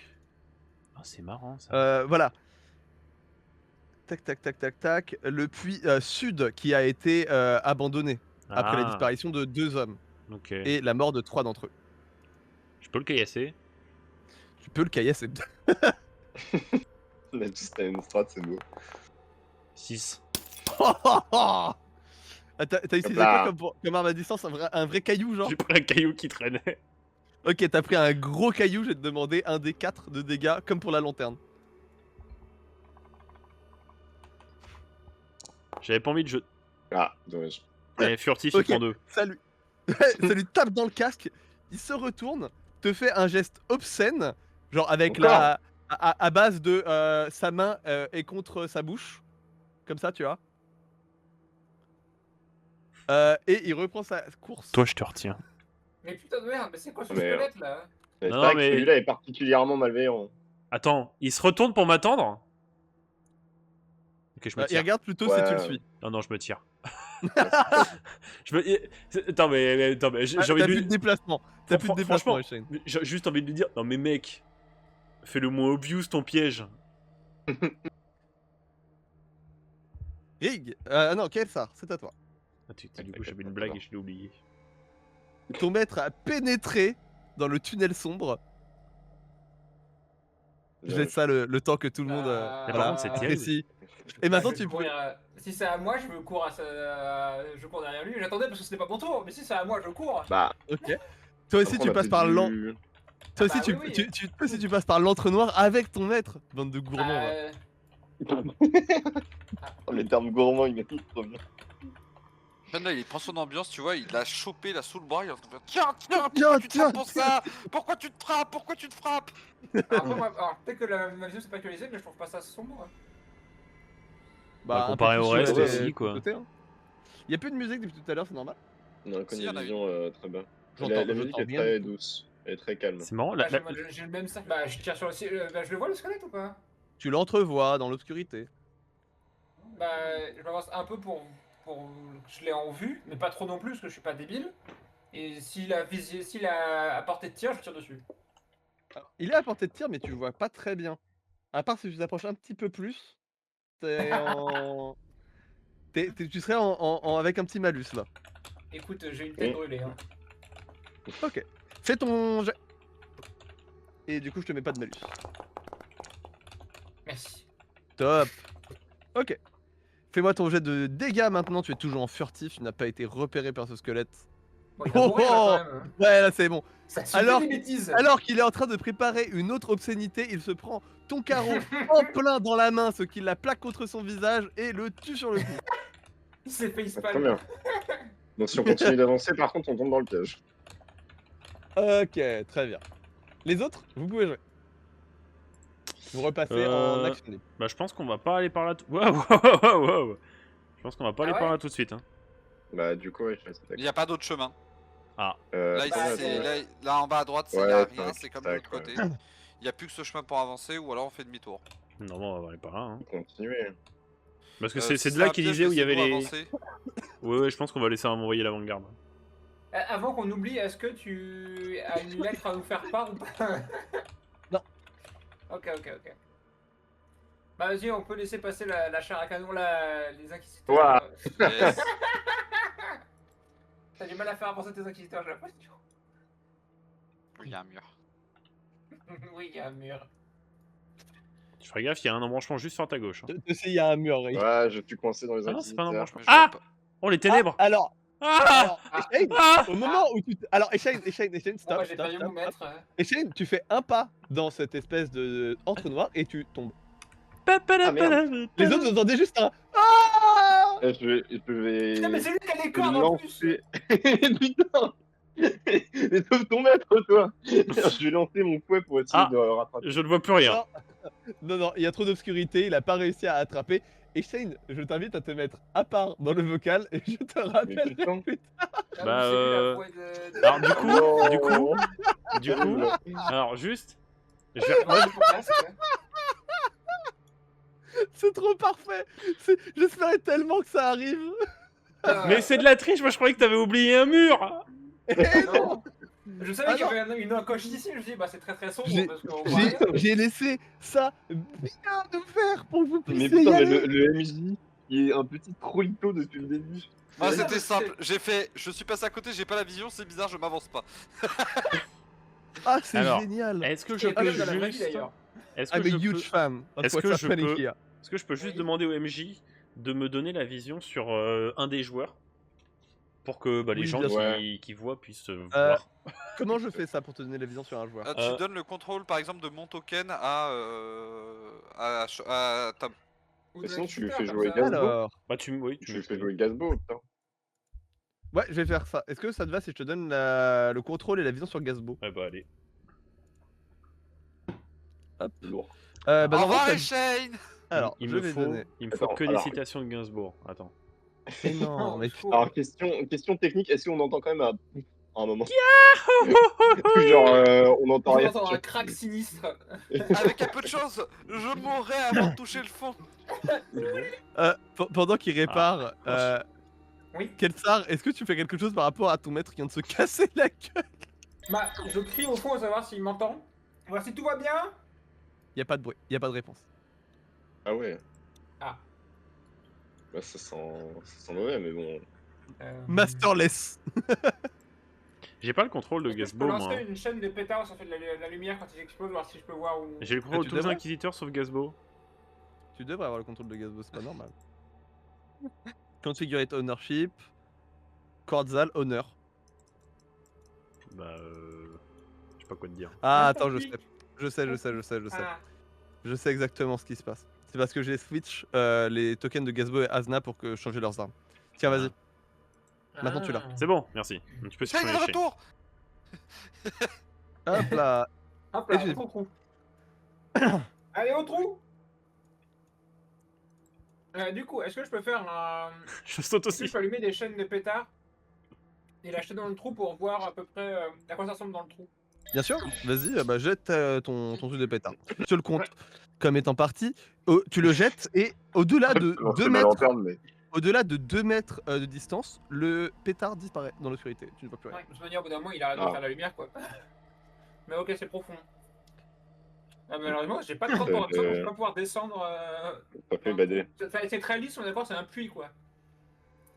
Oh, c'est marrant ça. Voilà. Tac, tac, tac, tac, tac. Le puits sud qui a été abandonné après la Ah, disparition de 2 hommes ok. et la mort de 3 d'entre eux. Je peux le caillasser? Tu peux le caillasser. Là, juste à une strat, c'est beau. 6. Ah, t'as utilisé Hop là. quoi comme arme à distance, un vrai caillou, genre? J'ai pris un caillou qui traînait. Ok, t'as pris un gros caillou, je vais te demander un des 4 de dégâts, comme pour la lanterne. J'avais pas envie de jeter. Ah, dommage. Eh, furtif, Ok. il prend 2. Ça lui tape dans le casque, il se retourne, te fait un geste obscène, genre avec Encore à base de sa main est contre sa bouche, comme ça, tu vois. Et il reprend sa course. Toi, je te retiens. Mais putain de merde, mais c'est quoi ce Mais, squelette là? C'est Non, vrai que mais- celui-là est particulièrement malveillant. Attends, il se retourne pour m'attendre? Ok, je me Il tire. regarde plutôt si Ouais. tu le suis. Non, non, je me tire. je me... Attends, mais j'ai Ah, envie t'as de plus lui... de déplacement. T'as plus de déplacement, Franchement, Shane. j'ai juste envie de lui dire, non mais mec, fais le moins obvious ton piège. Rig, non, Kelsar, c'est à toi. Ah, du coup, j'avais une blague et je l'ai oublié. Ton maître a pénétré dans le tunnel sombre. Je laisse ça le temps que tout le monde Mais par contre, c'est terrible. apprécie. Et maintenant, Je tu vais peux. courir, si c'est à moi, je cours derrière lui. J'attendais parce que c'était pas mon tour, mais si c'est à moi, je cours. Bah, Ok. Toi aussi, après, tu on a passes par peut-être l'an. dû- Toi aussi, bah oui, oui. toi aussi, tu passes par l'entre-noir avec ton maître. Bande de gourmands. va. Oh, les termes gourmands, ils mettent trop bien. Ben là, il prend son ambiance, tu vois, il l'a chopé là sous le bras, il est en train de faire tiens, Tiens, pourquoi tu te tiens, frappes pour ça? Pourquoi tu te frappes? Pourquoi tu te frappes? Après, alors, peut-être que ma vision c'est pas actualisée, mais je trouve pas ça sombre. Bah, un peu comparé plus au sur reste les aussi, quoi. côtés, hein. Y a plus de musique depuis tout à l'heure, c'est normal. Non, Si, y en a vision très bas. J'entends- La musique j'entends est rien très du tout. douce. Elle est très calme. C'est marrant, Bah, j'ai le même sac. Bah, je tire sur le. Bah, je le vois le squelette ou pas? Tu l'entrevois dans l'obscurité. Bah, je m'avance un peu pour. Je l'ai en vue, mais pas trop non plus, parce que je suis pas débile. Et s'il a à portée de tir, je tire dessus. Alors, il est à portée de tir, mais tu le vois pas très bien. À part si tu t'approches un petit peu plus, t'es en. Tu serais avec un petit malus là. Écoute, j'ai une tête brûlée. Hein. Ok. Fais ton jet. Et du coup, je te mets pas de malus. Merci. Top. Ok. Fais-moi ton jet de dégâts maintenant. Tu es toujours en furtif. Tu n'as pas été repéré par ce squelette. Bon, il va mourir là, quand même. Ouais, là c'est bon. Ça suffit Alors- les bêtises. Alors qu'il est en train de préparer une autre obscénité, il se prend ton carreau en plein dans la main, ce qui la plaque contre son visage et le tue sur le coup. Il s'est fait Très spam. bien. Donc si on continue d'avancer, par contre, on tombe dans le piège. Ok, très bien. Les autres, vous pouvez jouer. Vous repassez en action libre. Bah, je pense qu'on va pas aller par là. Waouh. Je pense qu'on va pas Ah aller ouais par là tout de suite. Hein. Bah, du coup, ouais, je reste Il n'y a pas d'autre chemin. Là, Bah, ici, c'est- là en bas à droite, il Ouais, n'y a tac, rien, c'est comme de l'autre tac, côté. Il n'y a plus que ce chemin pour avancer ou alors on fait demi-tour. Non, bon, on va aller par là. Hein. Continuer. Parce que Si c'est de c'est là un qu'il piège, disait où il y avait laissez-nous les. avancer. Ouais, je pense qu'on va laisser m'envoyer l'avant-garde. Avant qu'on oublie, est-ce que tu as une lettre à nous faire part ou pas? Non. Ok. Bah vas-y, on peut laisser passer la char à canon, les inquisiteurs. Ouah. Yes. T'as du mal à faire avancer tes inquisiteurs, j'ai l'impression. Oui, il y a un mur. Oui, il y a un mur. Je ferai gaffe, il y a un embranchement juste sur ta gauche. Hein. Il y a un mur. Oui. Ouais, je suis coincé dans les Ah non, c'est pas un inquisiteurs. embranchement. Mais je vois Ah pas. Oh, les ténèbres Alors, Ah Eshane, Ah au moment où tu... Alors, Eshane, Bon, stop, bah, j'ai pas stop, vu mon stop. maître. Eshane, tu fais un pas dans cette espèce de entonnoir et tu tombes. merde. Les autres, vous entendez juste un... Ah Je vais... Putain, mais c'est lui qui a les je vais cordes en plus. lancer... Putain. Mais sauve ton maître, toi. Je vais lancer mon fouet pour essayer Ah. de rattraper. Je ne vois plus rien. Non, il y a trop d'obscurité, il a pas réussi à attraper. Et Shane, je t'invite à te mettre à part dans le vocal et je te rappellerai putain. plus tard. Ah, Bah, oui, c'est lui, la euh, voix de- Alors, Non. du coup, alors juste. Je vais- Ouais, moi, c'est pour casque. C'est trop parfait. J'espérais tellement que ça arrive. Mais c'est de la triche, moi je croyais que t'avais oublié un mur. Non. Je savais Ah qu'il y avait une encoche ici, je me suis dit, bah c'est très sombre J'ai- parce qu'on voit rien. J'ai laissé ça bien de faire pour que vous Mais puissiez y putain, mais aller. le MJ, il est un petit trolito depuis le début. Ah, Ouais, c'était c'est- simple. J'ai fait. Je suis passé à côté, j'ai pas la vision, c'est bizarre, je m'avance pas. Ah, c'est Alors, génial. Est-ce que je Et peux même dans la vraie vie juste. d'ailleurs. Est-ce que I'm a je huge peux. fan of Est-ce what's que je happening peux- here. Est-ce que je peux juste Oui. demander au MJ de me donner la vision sur un des joueurs pour que bah, les Oui, gens bien sûr. qui voient puissent voir. Comment je fais ça pour te donner la vision sur un joueur? Tu donnes le contrôle par exemple de mon token à Tom. Ou Mais de sinon, tu lui l'inquisiteur, fais comme jouer ça. Gazbo. Alors, Bah oui, Tu me lui fais fais jouer Gazbo, putain. ouais, je vais faire ça. Est-ce que ça te va si je te donne le contrôle et la vision sur Gazbo? Ouais, bah allez. Lourd. Bah, Au normalement, revoir t'as- les Shane. Alors, il je me vais faut, donner. il me faut Attends, que alors- des citations de Gainsbourg. Attends. Mais non, mais chaud. Alors, question technique, est-ce qu'on entend quand même un moment Genre, on entend On rien. entend un crack sinistre. Avec un peu de chance, je mourrai avant de toucher le fond. pendant qu'il répare, Oui. Kelsar, est-ce que tu fais quelque chose par rapport à ton maître qui vient de se casser la gueule? Bah, je crie au fond pour savoir s'il m'entend. Voir si tout va bien. Y a pas de bruit, y a pas de réponse. Ah ouais. Ah. Bah, ça sent mauvais, mais bon. Masterless. J'ai pas le contrôle de Est-ce que je peux Gazbo, moi. lancer hein. une chaîne de pétards, ça fait de la lumière quand ils explosent, voir si je peux voir où. J'ai le contrôle tu de tous les devrais. inquisiteurs sauf Gazbo. Tu devrais avoir le contrôle de Gazbo, c'est pas normal. Configurate ownership. Cordzal honor. Bah je sais pas quoi te dire. Ah, Ah, attends, je oui. sais. Je sais. Ah, Je sais exactement ce qui se passe. C'est parce que j'ai switch les tokens de Gazbo et Azna pour que changer leurs armes. Tiens, vas-y. Maintenant, tu l'as. C'est bon, merci. Tu peux Shane est de supprimer Shane. retour. Hop là. Hop là, Et j'ai- au trou. Allez, au trou. Du coup, est-ce que je peux faire un. Je saute Est-ce que aussi. je peux allumer des chaînes de pétards et l'acheter dans le trou pour voir à peu près à quoi ça ressemble dans le trou? Bien sûr, vas-y, bah, jette ton truc de pétard. Je te le compte comme étant parti. Tu le jettes et au-delà de Alors, 2 c'est mal mètres, entendre, mais. au-delà de 2 mètres de distance, le pétard disparaît dans l'obscurité. Tu ne vois plus rien. Ouais, de toute manière, au bout d'un moment, il arrête de Ah. faire la lumière, quoi. Mais ok, c'est profond. Ah, malheureusement, j'ai pas de temps pour ça, donc je vais pas pouvoir descendre. Ça fait bader. C'est très lisse, on est d'accord, c'est un puits, quoi.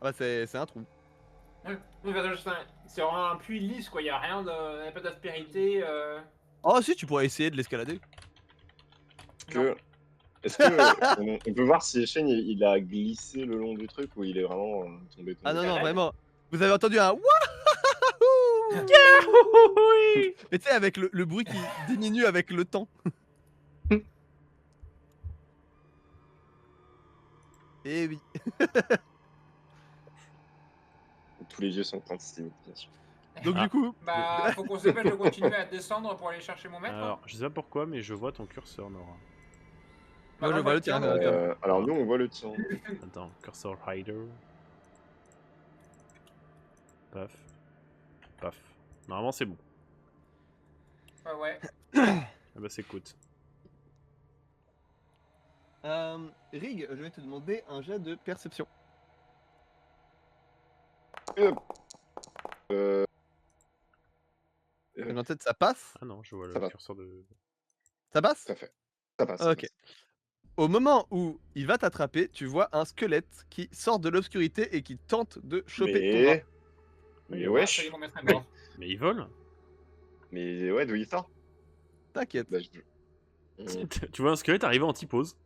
Ah, c'est un trou. Ouais. Oui, parce que c'est vraiment un puits lisse, quoi. Il y a rien de. Y a pas d'aspérité. Oh, si, tu pourrais essayer de l'escalader. Est-ce que on peut voir si Shane il a glissé le long du truc ou il est vraiment tombé Ah non, C'est non, vrai. vraiment. Vous avez entendu un Wouahou. Oui. Mais tu sais, avec le bruit qui diminue avec le temps. Eh oui. Tous les yeux sont en stimulation. Donc Ah. du coup, Bah, faut qu'on se dépêche de continuer à descendre pour aller chercher mon maître. hein. Alors, je sais pas pourquoi, mais je vois ton curseur, Nora. Bah, moi je vois le tien. donc. Alors nous on voit le tien. Attends, cursor hider. Paf. Paf. Normalement, c'est bon. Ouais. Ah bah, c'est cool. Rig, je vais te demander un jet de perception. Euh, Donc en tête ça passe. Ah non, je vois le Ça va. curseur de. Ça passe? Ça fait. Ça passe. Ok. Au moment où il va t'attraper, tu vois un squelette qui sort de l'obscurité et qui tente de choper ton bras. Mais Ah, ça y wesh. est, mon maître est mort. Mais il vole. Mais ouais, d'où il sort? T'inquiète. Bah, je- Tu vois un squelette arriver en T-pose.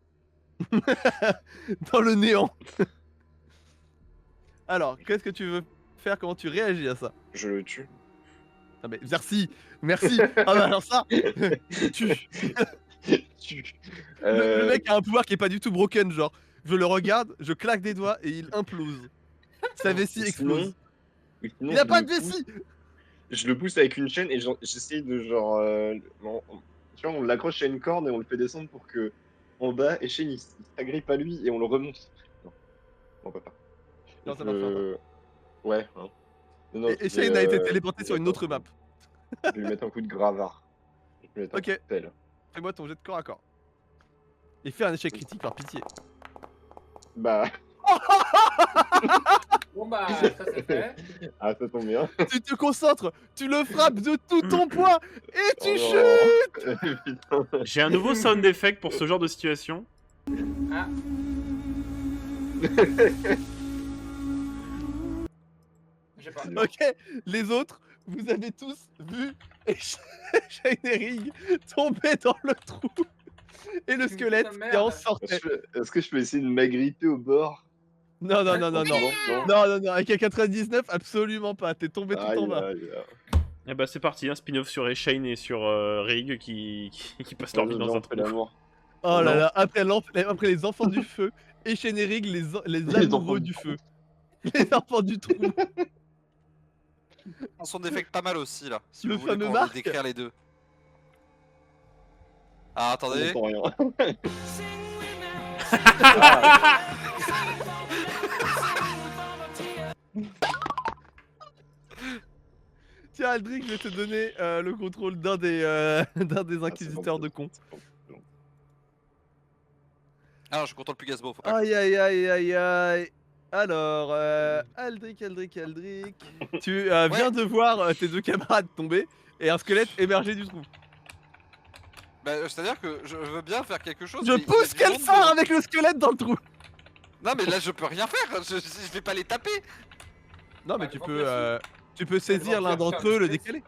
Dans le néant. Alors, qu'est-ce que tu veux faire? Comment tu réagis à ça? Je le tue. Ah mais merci, merci. Ah bah alors ça, tu. Tue. Le mec a un pouvoir qui est pas du tout broken, genre. Je le regarde, je claque des doigts et il implose. Sa vessie explose. Sinon, Il a je pas le de vessie. Je le pousse avec une chaîne et j'essaye de genre. Tu vois, on l'accroche à une corde et on le fait descendre pour que en bas, Echen il s'agrippe à lui et on le remonte. Non, on peut pas. Non, ça Donc, marchera Ouais. Hein. Non, Et Shane a été téléporté je sur vais une autre mettre map. Je vais lui mettre un coup de gravard. Je vais lui mettre un Ok. coup de pelle. Fais-moi ton jet de corps à corps. Et fais un échec critique par pitié. Bah, Bon bah, ça c'est fait. ah, ça tombe bien. Tu te concentres, tu le frappes de tout ton poids et tu Oh chutes. non. Putain. J'ai un nouveau sound effect pour ce genre de situation. Ah, j'ai pas. Ok, les autres, vous avez tous vu Shane et Rig tomber dans le trou. Et le Putain, squelette merde. qui en sortait. Est-ce que je peux essayer de m'agripper au bord? Non, non, non, non, non. Non. Non, non, non, avec un 99, absolument pas. T'es tombé tout en Aïe, bas. aïe, aïe. Et bah, c'est parti, un spin-off sur Eshane et sur Rig qui passe leur vie Vas-y, dans un on fait trou. l'amour. Oh là Non. là, après les enfants du feu, et Shane et Rig, les amoureux enfants du du feu. Les enfants du trou. Son défecte pas mal aussi là. Si Le vous voulez fameux qu'on Marc. décrire les deux. Ah, On attendez. entend rien. Tiens, Aldric, je vais te donner le contrôle d'un des inquisiteurs de con. Ah, je contrôle plus Gasbo, faut pas. Aïe aïe aïe aïe aïe. Alors, Aldric, tu viens de voir tes deux camarades tomber et un squelette émerger du trou. Bah, c'est-à-dire que je veux bien faire quelque chose. Je mais il y a pousse du qu'elle monde sort devant. avec le squelette dans le trou. Non, mais là, je peux rien faire. Je vais pas les taper. Non, mais Bah, tu peux saisir l'un d'entre eux, le décaler.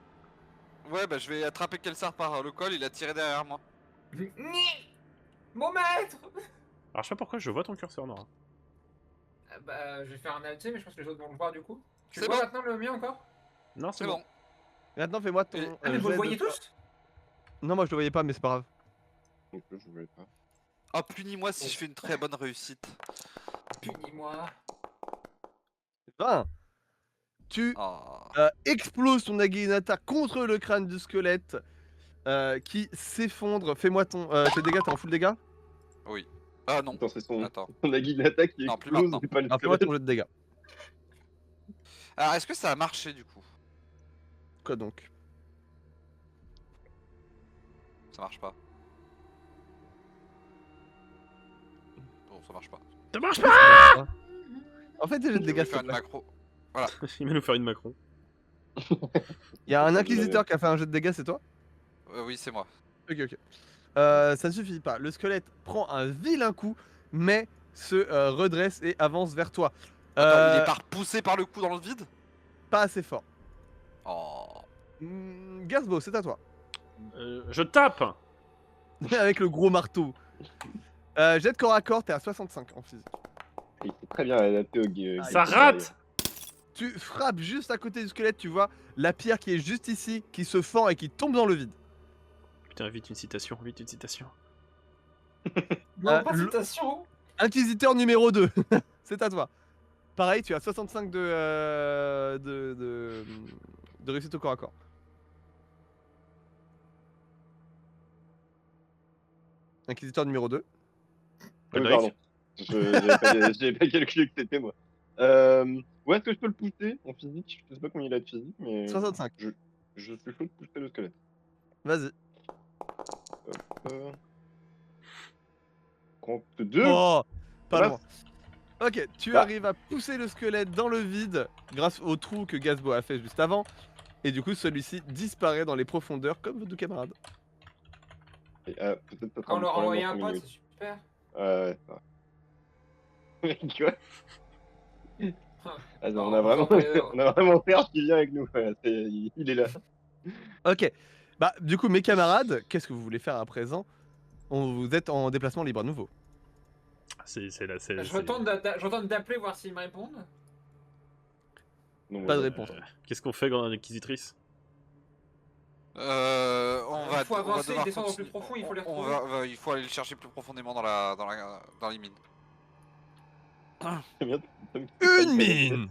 Ouais, bah, je vais attraper Kelsar par le col. Il a tiré derrière moi. Mon maître. Alors, je sais pas pourquoi je vois ton curseur, Nora. Ah bah, je vais faire un AT, mais je pense que les autres vont le voir du coup. Tu C'est vois bon. maintenant le mien encore? Non, c'est C'est bon. bon. Maintenant, fais-moi ton. Et- Ah, mais vous le jet voyez de- tous? Non, moi je le voyais pas, mais c'est pas grave. Je voulais pas. Oh, punis-moi si je fais une très bonne réussite. Punis-moi. 20. Tu Oh. exploses ton Naginata contre le crâne du squelette qui s'effondre. Fais-moi tes dégâts, t'es en full dégâts? Ah non. Attends, c'est son Attends. Naginata qui Non, plus explose, maintenant. mais pas le Alors fais-moi squelette. ton jet de dégâts. Alors, est-ce que ça a marché du coup? Quoi donc? Ça marche pas. Bon, ça marche pas. Ça marche pas. En fait, tes jets de Je dégâts, vais s'il faire te une plaît. macro. Il va nous faire une Macron. Il y a un inquisiteur qui a fait un jet de dégâts, c'est toi? Oui, c'est moi. Ok, ok. Ça ne suffit pas. Le squelette prend un vilain coup, mais se redresse et avance vers toi. Attends, il est pas repoussé par le coup dans le vide? Pas assez fort. Oh. Gasbo, c'est à toi. Je tape. Avec le gros marteau. Jet de corps à corps, t'es à 65 en physique. Il s'est très bien adapté au game. Ça rate. Tu frappes juste à côté du squelette, tu vois la pierre qui est juste ici, qui se fend et qui tombe dans le vide. Putain, vite une citation, vite une citation. Non, pas de le- citation. Inquisiteur numéro 2, c'est à toi. Pareil, tu as 65 de réussite au corps à corps. Inquisiteur numéro 2. Podrick. Pardon. J'avais pas calculé que c'était moi. Où est-ce que je peux le pousser en physique? Je sais pas combien il a de physique, mais 65. je suis chaud de pousser le squelette. Vas-y. Euh... 32. Oh, pas Ça loin. Ok, tu Bah. arrives à pousser le squelette dans le vide grâce au trou que Gazbo a fait juste avant. Et du coup, celui-ci disparaît dans les profondeurs comme vos deux camarades. Et, peut-être ça sera On leur a problème envoyé dans un 5 pote, minutes. c'est super. Ouais, ça va. Quoi? Ah, on a On vraiment, vous envoie- on a vraiment Serge qui vient avec nous. Voilà, il est là. Ok. Bah, du coup, mes camarades, qu'est-ce que vous voulez faire à présent? Vous êtes en déplacement libre à nouveau. C'est là, c'est. Je retente d'appeler voir s'ils me répondent. Donc, Pas de voilà. réponse. Qu'est-ce qu'on fait, grande inquisitrice? On Il va, faut on va avancer et devoir descendre continuer. plus profond, il faut les On retrouver. il faut aller le chercher plus profondément dans les mines. Très bien, t'as très vite adapté. Mine.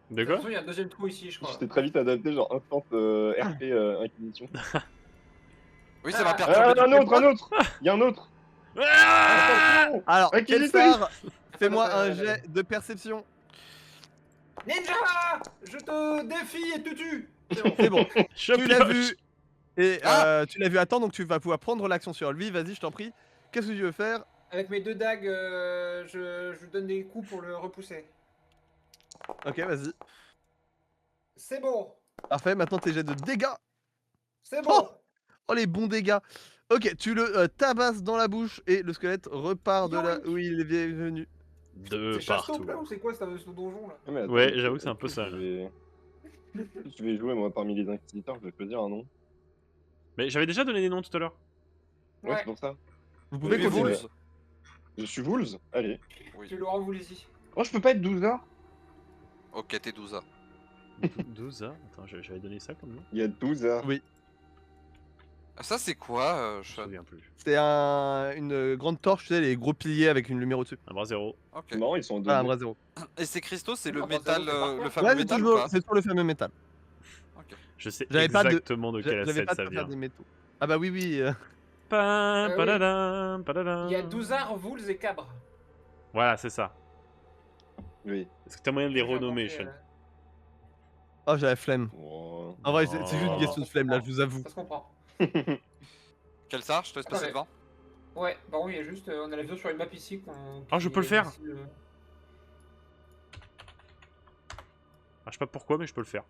De De toute quoi? façon, il y a un deuxième trou ici, je Je crois. t'ai très vite adapté, genre instant RP Inquisition. Oui, ça m'a Ah. perturbé. Ah, un autre! Il y a un autre! Ah Attention! Alors, Inquisitrice! Kelsar, fais-moi Attends, un attends, jet de perception. Ninja! Je te défie et te tue! C'est bon. C'est bon. Je Tu l'as pioche. vu. Et Ah tu l'as vu attendre, donc tu vas pouvoir prendre l'action sur lui. Vas-y, je t'en prie. Qu'est-ce que tu veux faire? Avec mes deux dagues, je lui donne des coups pour le repousser. Ok, vas-y. C'est bon! Parfait, maintenant tes jets de dégâts. C'est bon! Oh, les bons dégâts. Ok, tu le tabasses dans la bouche et le squelette repart de là Yoink. où il est venu. De C'est Chasteau partout. là ou c'est quoi ce donjon là? Ah, mais attends, Ouais, mais j'avoue que c'est un peu ça, Je vais jouer, moi, parmi les inquisiteurs, je vais choisir un nom. Mais j'avais déjà donné des noms tout à l'heure. Ouais, c'est pour ça. Vous pouvez Oui, continuer. Wolves. Je suis Wolves? Allez. Oui. Tu Laurent Voulez-y. Oh, je peux pas être 12A? Ok, t'es 12 a 12 a. Attends, j'avais donné ça comme nom. Il y a 12A. Oui. Ça, c'est quoi, Je me Sean? souviens plus. C'est une grande torche, tu sais, les gros piliers avec une lumière au-dessus. Un bras zéro. Ok. C'est marrant, ils sont en 2D. Ah, un bras zéro. Et ces cristaux, c'est Non, le bah, métal, ça, c'est par le contre. fameux Ouais, métal ou pas? c'est sur le fameux métal. Je sais J'avais pas de- exactement de quel J'avais asset pas ça de faire vient. des métaux. Ah bah oui, oui. Pam, oui. padadam, padadam. Il y a Douzard, Vouls et Cabre. Voilà, c'est ça. Oui. Est-ce que t'as moyen de les J'ai renommer, inventé, Sean? Oh, j'avais flemme. Oh. En vrai, c'est juste une question de flemme là, je vous avoue. Ça se comprend. Quel sar? Je te laisse passer Attendez. devant. Ouais, bah oui, il y a juste, on a la vidéo sur une map ici qu'on. Ah, je peux le faire. ici, Ah, je sais pas pourquoi, mais je peux le faire.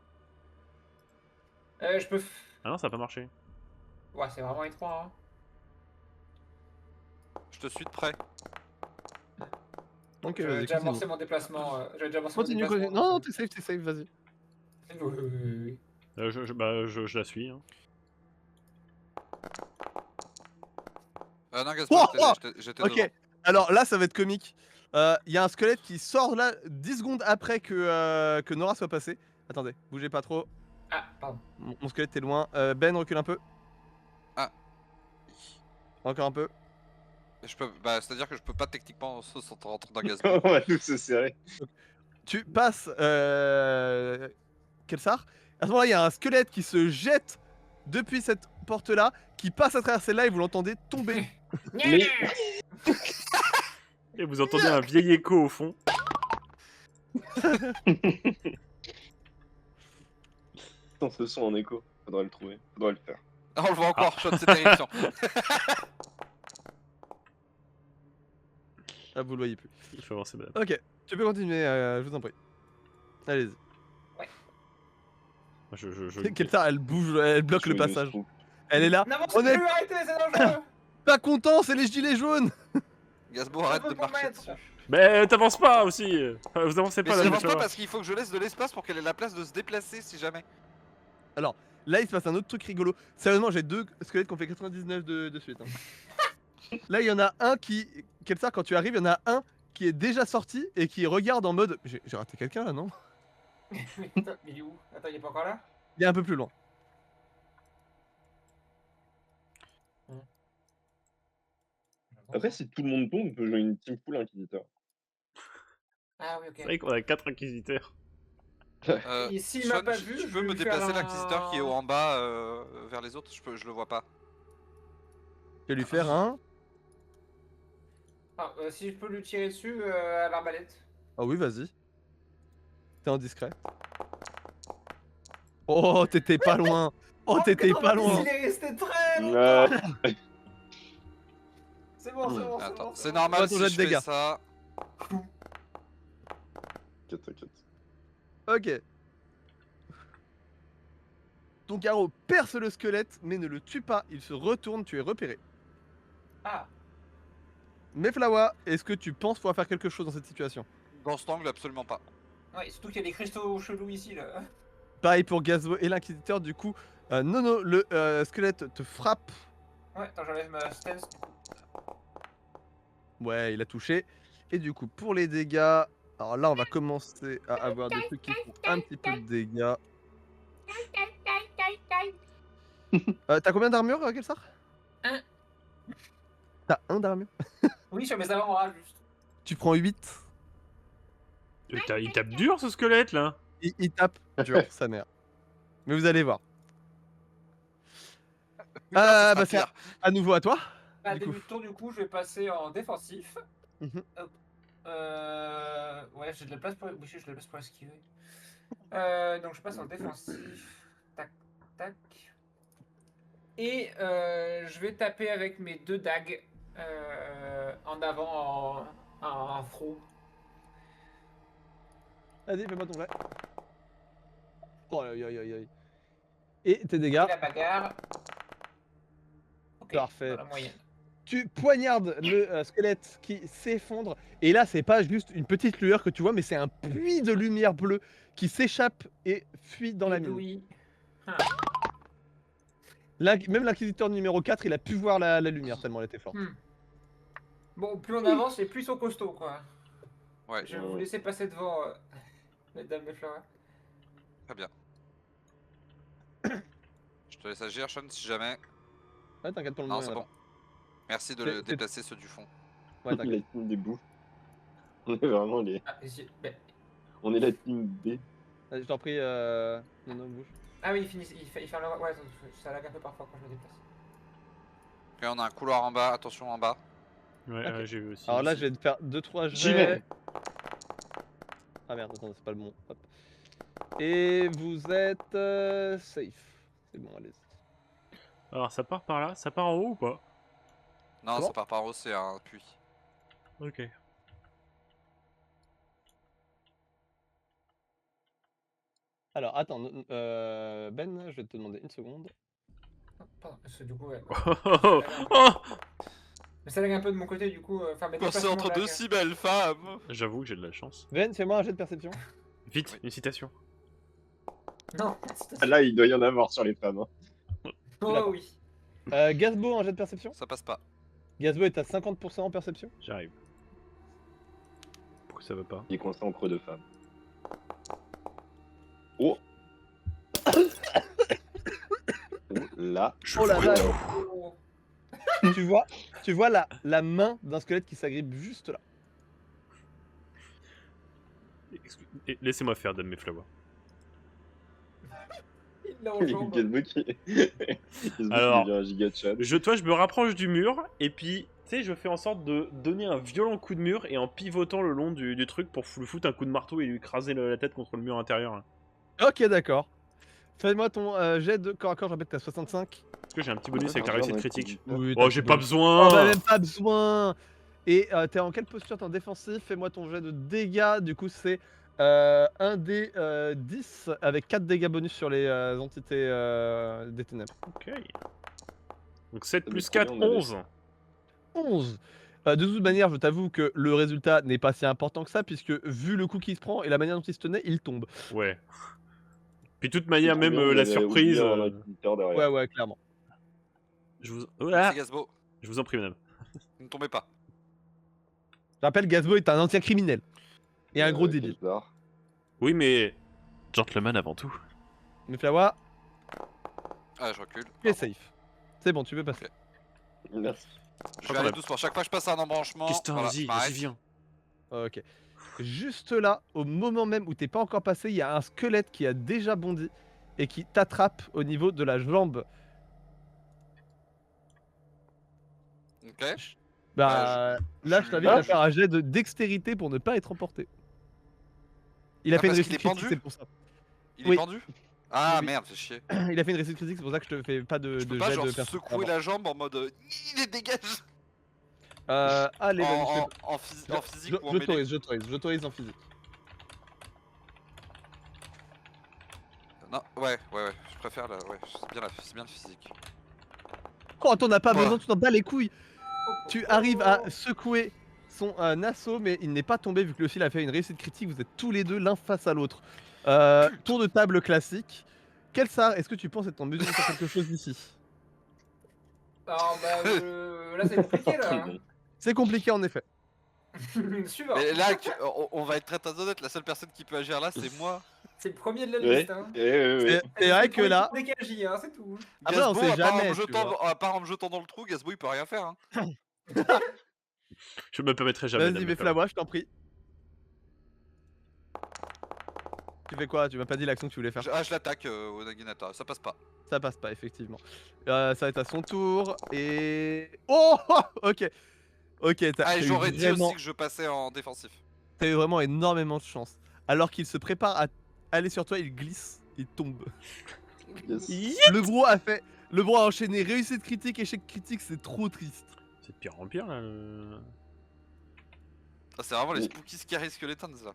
je peux. Ah non, ça a pas marché. Ouais, c'est vraiment étroit. Hein. Je te suis de près. Ok, J'avais vas-y, déjà continue. amorcé mon déplacement. J'avais déjà amorcé Continue, mon continue. déplacement. Non, donc, t'es safe, vas-y. oui. Je la suis. Hein. Non, Gaspard, Oh, j'étais Ok, devant. alors là, ça va être comique. Il y a un squelette qui sort là 10 secondes après que Nora soit passée. Attendez, bougez pas trop. Ah, pardon. Mon squelette est loin. Ben, recule un peu. Ah. Encore un peu. Bah, c'est-à-dire que je peux pas techniquement sans rentrer dans Gaspard. On va tous se serrer. Tu passes Kelsar. À ce moment-là, il y a un squelette qui se jette depuis cette porte-là, qui passe à travers celle-là et vous l'entendez tomber. Mais- Et vous entendez un vieil écho au fond. Sans ce son en écho. Faudrait le trouver. Faudrait le faire. Ah, on le voit encore, Sean, c'est terrifiant. Ah, vous le voyez plus. Il faut avancer, madame. Ok, tu peux continuer, je vous en prie. Allez-y. Kelsar, elle bouge, elle bloque le Je passage. trouve. Elle est là. N'avancez On est plus, arrêtez, c'est dangereux! pas content, c'est les gilets jaunes. Gasbo, arrête Je de peux pas marcher mettre. dessus. Mais t'avances pas aussi. Vous avancez Mais pas là, j'avance tu pas vois. parce qu'il faut que je laisse de l'espace pour qu'elle ait la place de se déplacer si jamais. Là, il se passe un autre truc rigolo. Sérieusement, j'ai deux squelettes qui ont fait 99 de suite. Hein. Là, il y en a un qui. Kelsar, quand tu arrives, il y en a un qui est déjà sorti et qui regarde en mode. J'ai raté quelqu'un là, non? Mais il est où? Attends, il est pas encore là? Il est un peu plus loin. Après, si tout le monde tombe, on peut jouer une team full inquisiteur. Ah oui, ok. C'est vrai qu'on a 4 inquisiteurs. Et s'il m'a Sean, pas vu, tu je peux vais me lui faire déplacer l'inquisiteur qui est un- en bas vers les autres, je le vois pas. Je vais lui faire un. Ah, si je peux lui tirer dessus à l'arbalète. Ah oui, vas-y. T'es indiscret. Oh, t'étais pas loin. Oh, t'étais pas 90, loin. il est resté très longtemps. Ah, C'est bon, c'est bon, c'est Attends, bon. c'est bon. normal Toi, ton si jet je de fais dégâts. ça. t'inquiète. Ok. Ton carreau perce le squelette, mais ne le tue pas. Il se retourne, tu es repéré. Ah, Meflawa, est-ce que tu penses pouvoir faire quelque chose dans cette situation? Dans cet angle, absolument pas. ouais, surtout qu'il y a des cristaux chelous ici là. Pareil pour Gazbo et l'Inquisiteur, du coup. Nono, le squelette te frappe. Ouais, attends, j'enlève ma stance. Ouais, il a touché. Et du coup, pour les dégâts, alors là, on va commencer à avoir des trucs qui font un petit peu de dégâts. T'as combien d'armure, Kelsar? Un. T'as 1 d'armure? Oui, sur mes avant-bras juste. Tu prends 8. Il tape dur ce squelette là. Il tape dur, sa mère. Mais vous allez voir. Putain, ce sera Bah c'est pire. à nouveau à toi. À Du début coup. de tour, du coup, je vais passer en défensif. Mhm. Hop. Ouais, j'ai de la place pour, oui, j'ai de la place pour esquiver. Donc je passe en défensif. Tac, tac. Et je vais taper avec mes 2 dagues en avant en front. Vas-y, fais-moi ton jet. Oh, aïe, aïe, aïe, aïe. Et tes Et dégâts. la bagarre. Ok, Parfait. dans la moyenne. Tu poignardes le squelette qui s'effondre. Et là, c'est pas juste une petite lueur que tu vois, mais c'est un puits de lumière bleue qui s'échappe et fuit dans la mine. Ébloui. Ah. Même l'inquisiteur numéro 4, il a pu voir la lumière tellement elle était forte. Bon, plus on avance, et plus ils sont costauds, quoi. Ouais, Je vais vous laisser passer devant, mesdames et fleurs. très bien. Je te laisse agir, Sean, si jamais. Ouais, t'inquiète pour le Non, moment. c'est il y en a bon. Merci de C'est- déplacer ceux du fond. pas. Ouais, La t'inquiète. team des bouts. On est vraiment les. Ah, ben, On est la team B. Vas-y, je t'en prie, non, bouge. ah oui, il fait le... Ouais, ça lag un peu parfois quand je me déplace. Ok, on a un couloir en bas, attention en bas. Ouais, Ok. j'ai vu aussi. Alors là, je vais te faire 2-3 J'y vais. jets. Ah merde, attends, c'est pas le bon. Hop. Et vous êtes safe. C'est bon, allez. Alors ça part par là, ça part en haut ou pas? Non, Comment ça part par haut, c'est un puits. Ok. Alors, attends, Ben, je vais te demander une seconde. Oh, pardon, parce que du coup, ouais. Oh, oh, oh. Mais ça lag un peu de mon côté, du coup. Enfin, mes déplacements lag. belles femmes. J'avoue que j'ai de la chance. Ben, fais-moi un jet de perception. Vite, Oui. une citation. Non, Ah, là, il doit y en avoir sur les femmes. Hein. oh oui. Gazbo, un jet de perception. Ça passe pas. Gazbo est à 50% en perception. J'arrive. Pourquoi ça va pas? Il est coincé entre deux femmes. Oh. Oh là. Oh la vache. Oh. tu vois la main d'un squelette qui s'agrippe juste là. Laissez-moi faire, Dame Meflawa. Il l'a en Il y a jambe. Gazbo qui Alors, devient un giga chat. Toi, je me rapproche du mur, et puis, tu sais, je fais en sorte de donner un violent coup de mur, et en pivotant le long du truc pour lui foutre un coup de marteau et lui écraser la tête contre le mur intérieur. Là. Ok, d'accord. Fais-moi ton jet de corps à corps, je rappelle que t'as 65. Est-ce que j'ai un petit bonus avec la réussite critique? Oui, Oh, j'ai pas besoin. Oh, bah même pas besoin. Et t'es en quelle posture? T'es en défensif. Fais-moi ton jet de dégâts. Du coup, c'est 1 d 10 avec 4 dégâts bonus sur les entités des ténèbres. Ok. Donc 7 Ça plus met combien, 4, on a des- 11. 11. De toute manière, je t'avoue que le résultat n'est pas si important que ça, puisque vu le coup qu'il se prend et la manière dont il se tenait, il tombe. Ouais. Puis de toute manière, même Combien vous la avez surprise. oublié un inquisiteur derrière. Ouais, ouais, clairement. Je vous... Merci Ah, Gazbo. je vous en prie, madame. Ne tombez pas. Je rappelle, Gazbo est un ancien criminel. Et un gros débile. Kelsar. Oui, mais. Gentleman avant tout. Mais Flawa, Ah, je recule. tu es safe. C'est bon, tu peux passer. Merci. Je vais aller doucement. Chaque fois que je passe un embranchement, Christin, voilà, vas-y, je m'arrête. vas-y, viens. Ok. Juste là, au moment même où t'es pas encore passé, il y a un squelette qui a déjà bondi et qui t'attrape au niveau de la jambe. Ok. Bah, là, je t'invite Ah, à faire un jet de dextérité pour ne pas être emporté. Il a Ah, fait une parce qu'il réussite est critique, pendu c'est pour ça. Il est Oui. pendu? Ah Oui. merde, fais chier. Il a fait une réussite critique, c'est pour ça que je te fais pas de, Je peux de pas jet genre de perception secouer avant. la jambe en mode il dégage Allez, vas-y, je fais... en physique ou en J'autorise, mêlée. j'autorise en physique. Non, ouais, je préfère la. Ouais, c'est bien le physique. Quand on n'a pas Bah. besoin, tu t'en bats les couilles. Tu arrives à secouer son assaut, mais il n'est pas tombé vu que le fil a fait une réussite critique. Vous êtes tous les deux l'un face à l'autre. Tour de table classique. Kelsar, est-ce que tu penses être en mesure de faire quelque chose d'ici? Alors, bah, là, c'est compliqué, là. C'est compliqué en effet. Suivant. Mais là, on va être très honnête, la seule personne qui peut agir là, c'est moi. C'est le premier de la Ouais, liste, hein. ouais. C'est vrai que là, DKJ, hein, c'est tout. après, on Gazebo, sait à part en jamais. me tu jetant, vois. à part en me jetant dans le trou, Gazebo il peut rien faire. Hein. Je me permettrai jamais Vas-y, d'amener mais Flawa, je t'en prie. Tu fais quoi? Tu m'as pas dit l'action que tu voulais faire. Je l'attaque au Naginata, ça passe pas. Ça passe pas, effectivement. Ça va être à son tour. Et. Oh ok. Ok, Ah, et eu j'aurais dit vraiment... aussi que je passais en défensif. T'as eu vraiment énormément de chance. Alors qu'il se prépare à aller sur toi, il glisse, il tombe. Yes. Le bro a fait. Le bro a enchaîné réussite critique, échec critique, c'est trop triste. C'est de pire en pire là. Ah, c'est vraiment les Mais- Spooky Scary Skeletons là.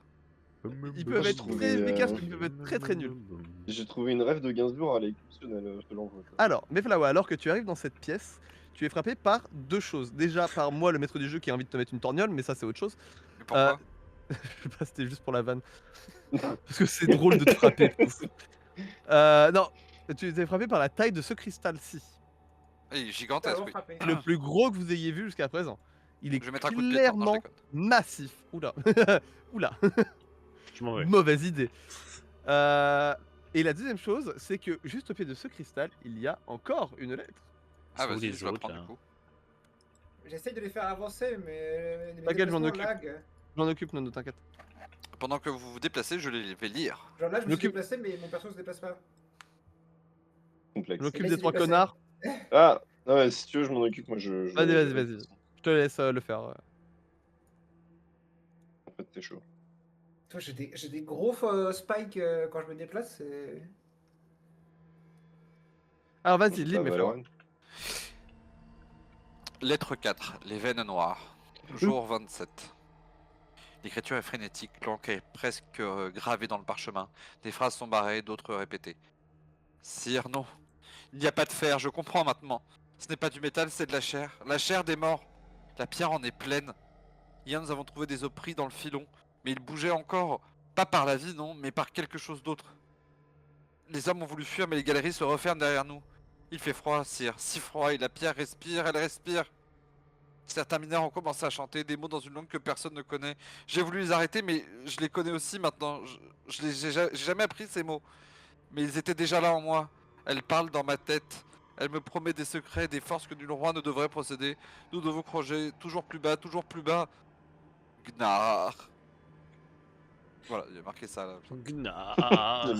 Ils peuvent j'ai être trouvé, très efficaces, mais ils peuvent être très très nuls. J'ai trouvé une rêve de Gainsbourg, elle est exceptionnelle, je te l'envoie. Alors, Meflawa, alors que tu arrives dans cette pièce, tu es frappé par deux choses. Déjà par moi, le maître du jeu, qui a envie de te mettre une torgnole, mais ça c'est autre chose. Mais pourquoi Je sais pas, c'était juste pour la vanne. Parce que c'est drôle de te frapper. je pense. Non, tu es frappé par la taille de ce cristal-ci. Il est gigantesque, oui. Frappé. Le plus gros que vous ayez vu jusqu'à présent. Il est Je vais mettre un coup de pied dedans, non, je clairement déconne. massif. Oula. Oula. Je m'en vais. Mauvaise idée. Et la deuxième chose, c'est que juste au pied de ce cristal, il y a encore une lettre. Ah, Sont où vas-y, les je vais autres, prendre là du coup. J'essaye de les faire avancer, mais. mes T'inquiète, je m'en déplacements occupe. lag. J'en occupe, Nono, t'inquiète. Pendant que vous vous déplacez, je les vais lire. Genre là, je me suis M'occupe. déplacé, mais mon perso se déplace pas. Je Complexe. m'occupe Mais des c'est trois déplacé. connards. Ah, ouais, si tu veux, je m'en occupe, moi Vas-y. Je te laisse le faire. En fait, c'est chaud. Toi, j'ai des gros spikes quand je me déplace. C'est... Alors vas-y, C'est lis pas mes fleurs. Valorant. Lettre 4, les veines noires. Jour 27. L'écriture est frénétique, l'encre est presque gravée dans le parchemin. Des phrases sont barrées, d'autres répétées. Sire, non. Il n'y a pas de fer, je comprends maintenant. Ce n'est pas du métal, c'est de la chair des morts. La pierre en est pleine. Hier, nous avons trouvé des os pris dans le filon, mais ils bougeaient encore. Pas par la vie, non, mais par quelque chose d'autre. Les hommes ont voulu fuir, mais les galeries se referment derrière nous. Il fait froid, sire, si froid, et la pierre respire, elle respire. Certains mineurs ont commencé à chanter des mots dans une langue que personne ne connaît. J'ai voulu les arrêter, mais je les connais aussi maintenant. J'ai jamais appris ces mots. Mais ils étaient déjà là en moi. Elle parle dans ma tête. Elle me promet des secrets, des forces que nul roi ne devrait posséder. Nous devons crocher toujours plus bas, toujours plus bas. Gnar. Voilà, il y a marqué ça là. Gna. Ah,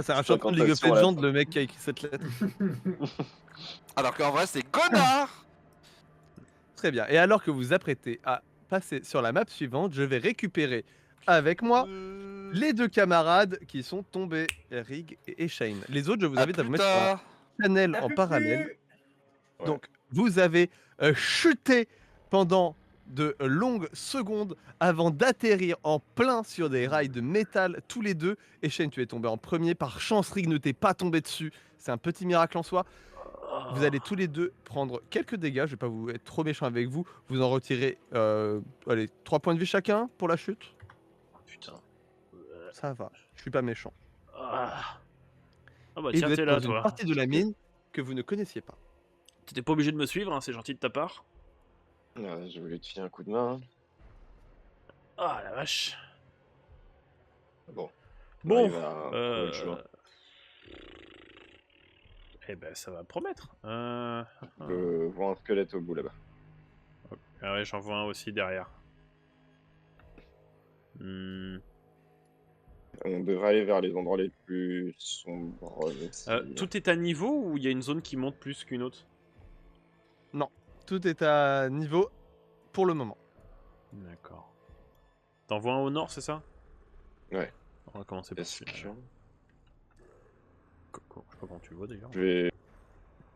c'est un champion de League of Legends, le mec qui a écrit cette lettre. Alors qu'en vrai, c'est Gonard. Très bien. Et alors que vous apprêtez à passer sur la map suivante, je vais récupérer avec moi les deux camarades qui sont tombés, Rig et Shane. Les autres, je vous invite à vous mettre sur un channel Ah, en plus parallèle. plus. Ouais. Donc, vous avez chuté pendant de longues secondes avant d'atterrir en plein sur des rails de métal tous les deux. Et Shane, tu es tombé en premier. Par chance, Rig ne t'est pas tombé dessus. C'est un petit miracle en soi. Vous allez tous les deux prendre quelques dégâts. Je vais pas vous être trop méchant avec vous. Vous en retirez allez, 3 points de vie chacun pour la chute. Putain. Ça va, je suis pas méchant. Ah bah Et tiens, vous êtes t'es dans là, une toi. partie de la mine que vous ne connaissiez pas. T'étais pas obligé de me suivre, hein, c'est gentil de ta part. Ouais, j'ai voulu te filer un coup de main. Ah la vache. Bon. Bon, Il va trouver le chemin. Eh ben, ça va promettre. Je vois un squelette au bout là-bas. Ah ouais, j'en vois un aussi derrière. Hmm. On devrait aller vers les endroits les plus sombres. Tout est à niveau ou il y a une zone qui monte plus qu'une autre? Tout est à niveau pour le moment. D'accord. T'en vois un au nord, c'est ça? Ouais. On va commencer par Est-ce celui-là. que... Je sais pas comment tu le vois d'ailleurs. Je vais...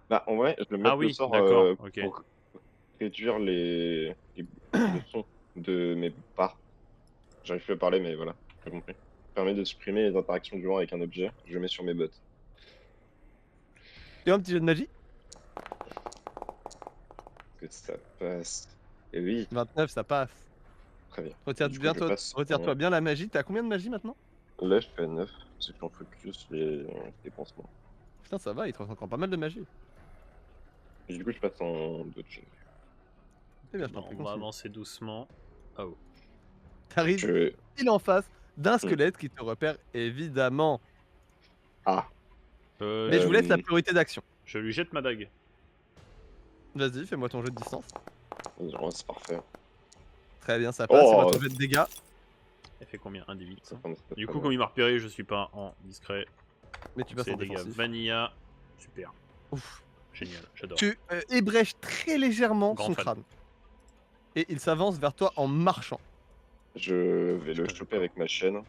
Bah, en vrai, je vais mettre Ah oui, le sort d'accord, ok. pour réduire le son de mes pas. J'arrive plus à parler, mais voilà, j'ai compris. Ça permet de supprimer les interactions du vent avec un objet. Je le mets sur mes bottes. Et un petit jeu de magie. Que ça passe. Et oui, 29, ça passe. très bien. Retire-toi Du coup, bien, je passe retire-toi bien la magie. T'as combien de magie maintenant? Là, je fais 9. C'est que j'en focus les pansements. Putain, ça va, il te reste encore pas mal de magie. Et du coup, je passe en dodge. C'est bien, je t'en Bon, prie, on va continue. avancer doucement. Oh. T'arrives Je... pile en face d'un squelette qui te repère évidemment. Ah, Mais je vous laisse la Euh, priorité d'action. Je lui jette ma dague. Vas-y, fais-moi ton jeu de distance. c'est parfait. Très bien, ça passe. Oh. Fais-moi ton jeu de dégâts. Elle fait combien? 1 des 8. Ça commence très Du très coup, bien. comme il m'a repéré, je suis pas en discret. Mais tu passes C'est en des dégâts défensif. vanilla. Super. Ouf. Génial, j'adore. Tu ébrèches très légèrement Grand son fan. crâne. Et il s'avance vers toi en marchant. Je vais le Putain, choper avec ma chaîne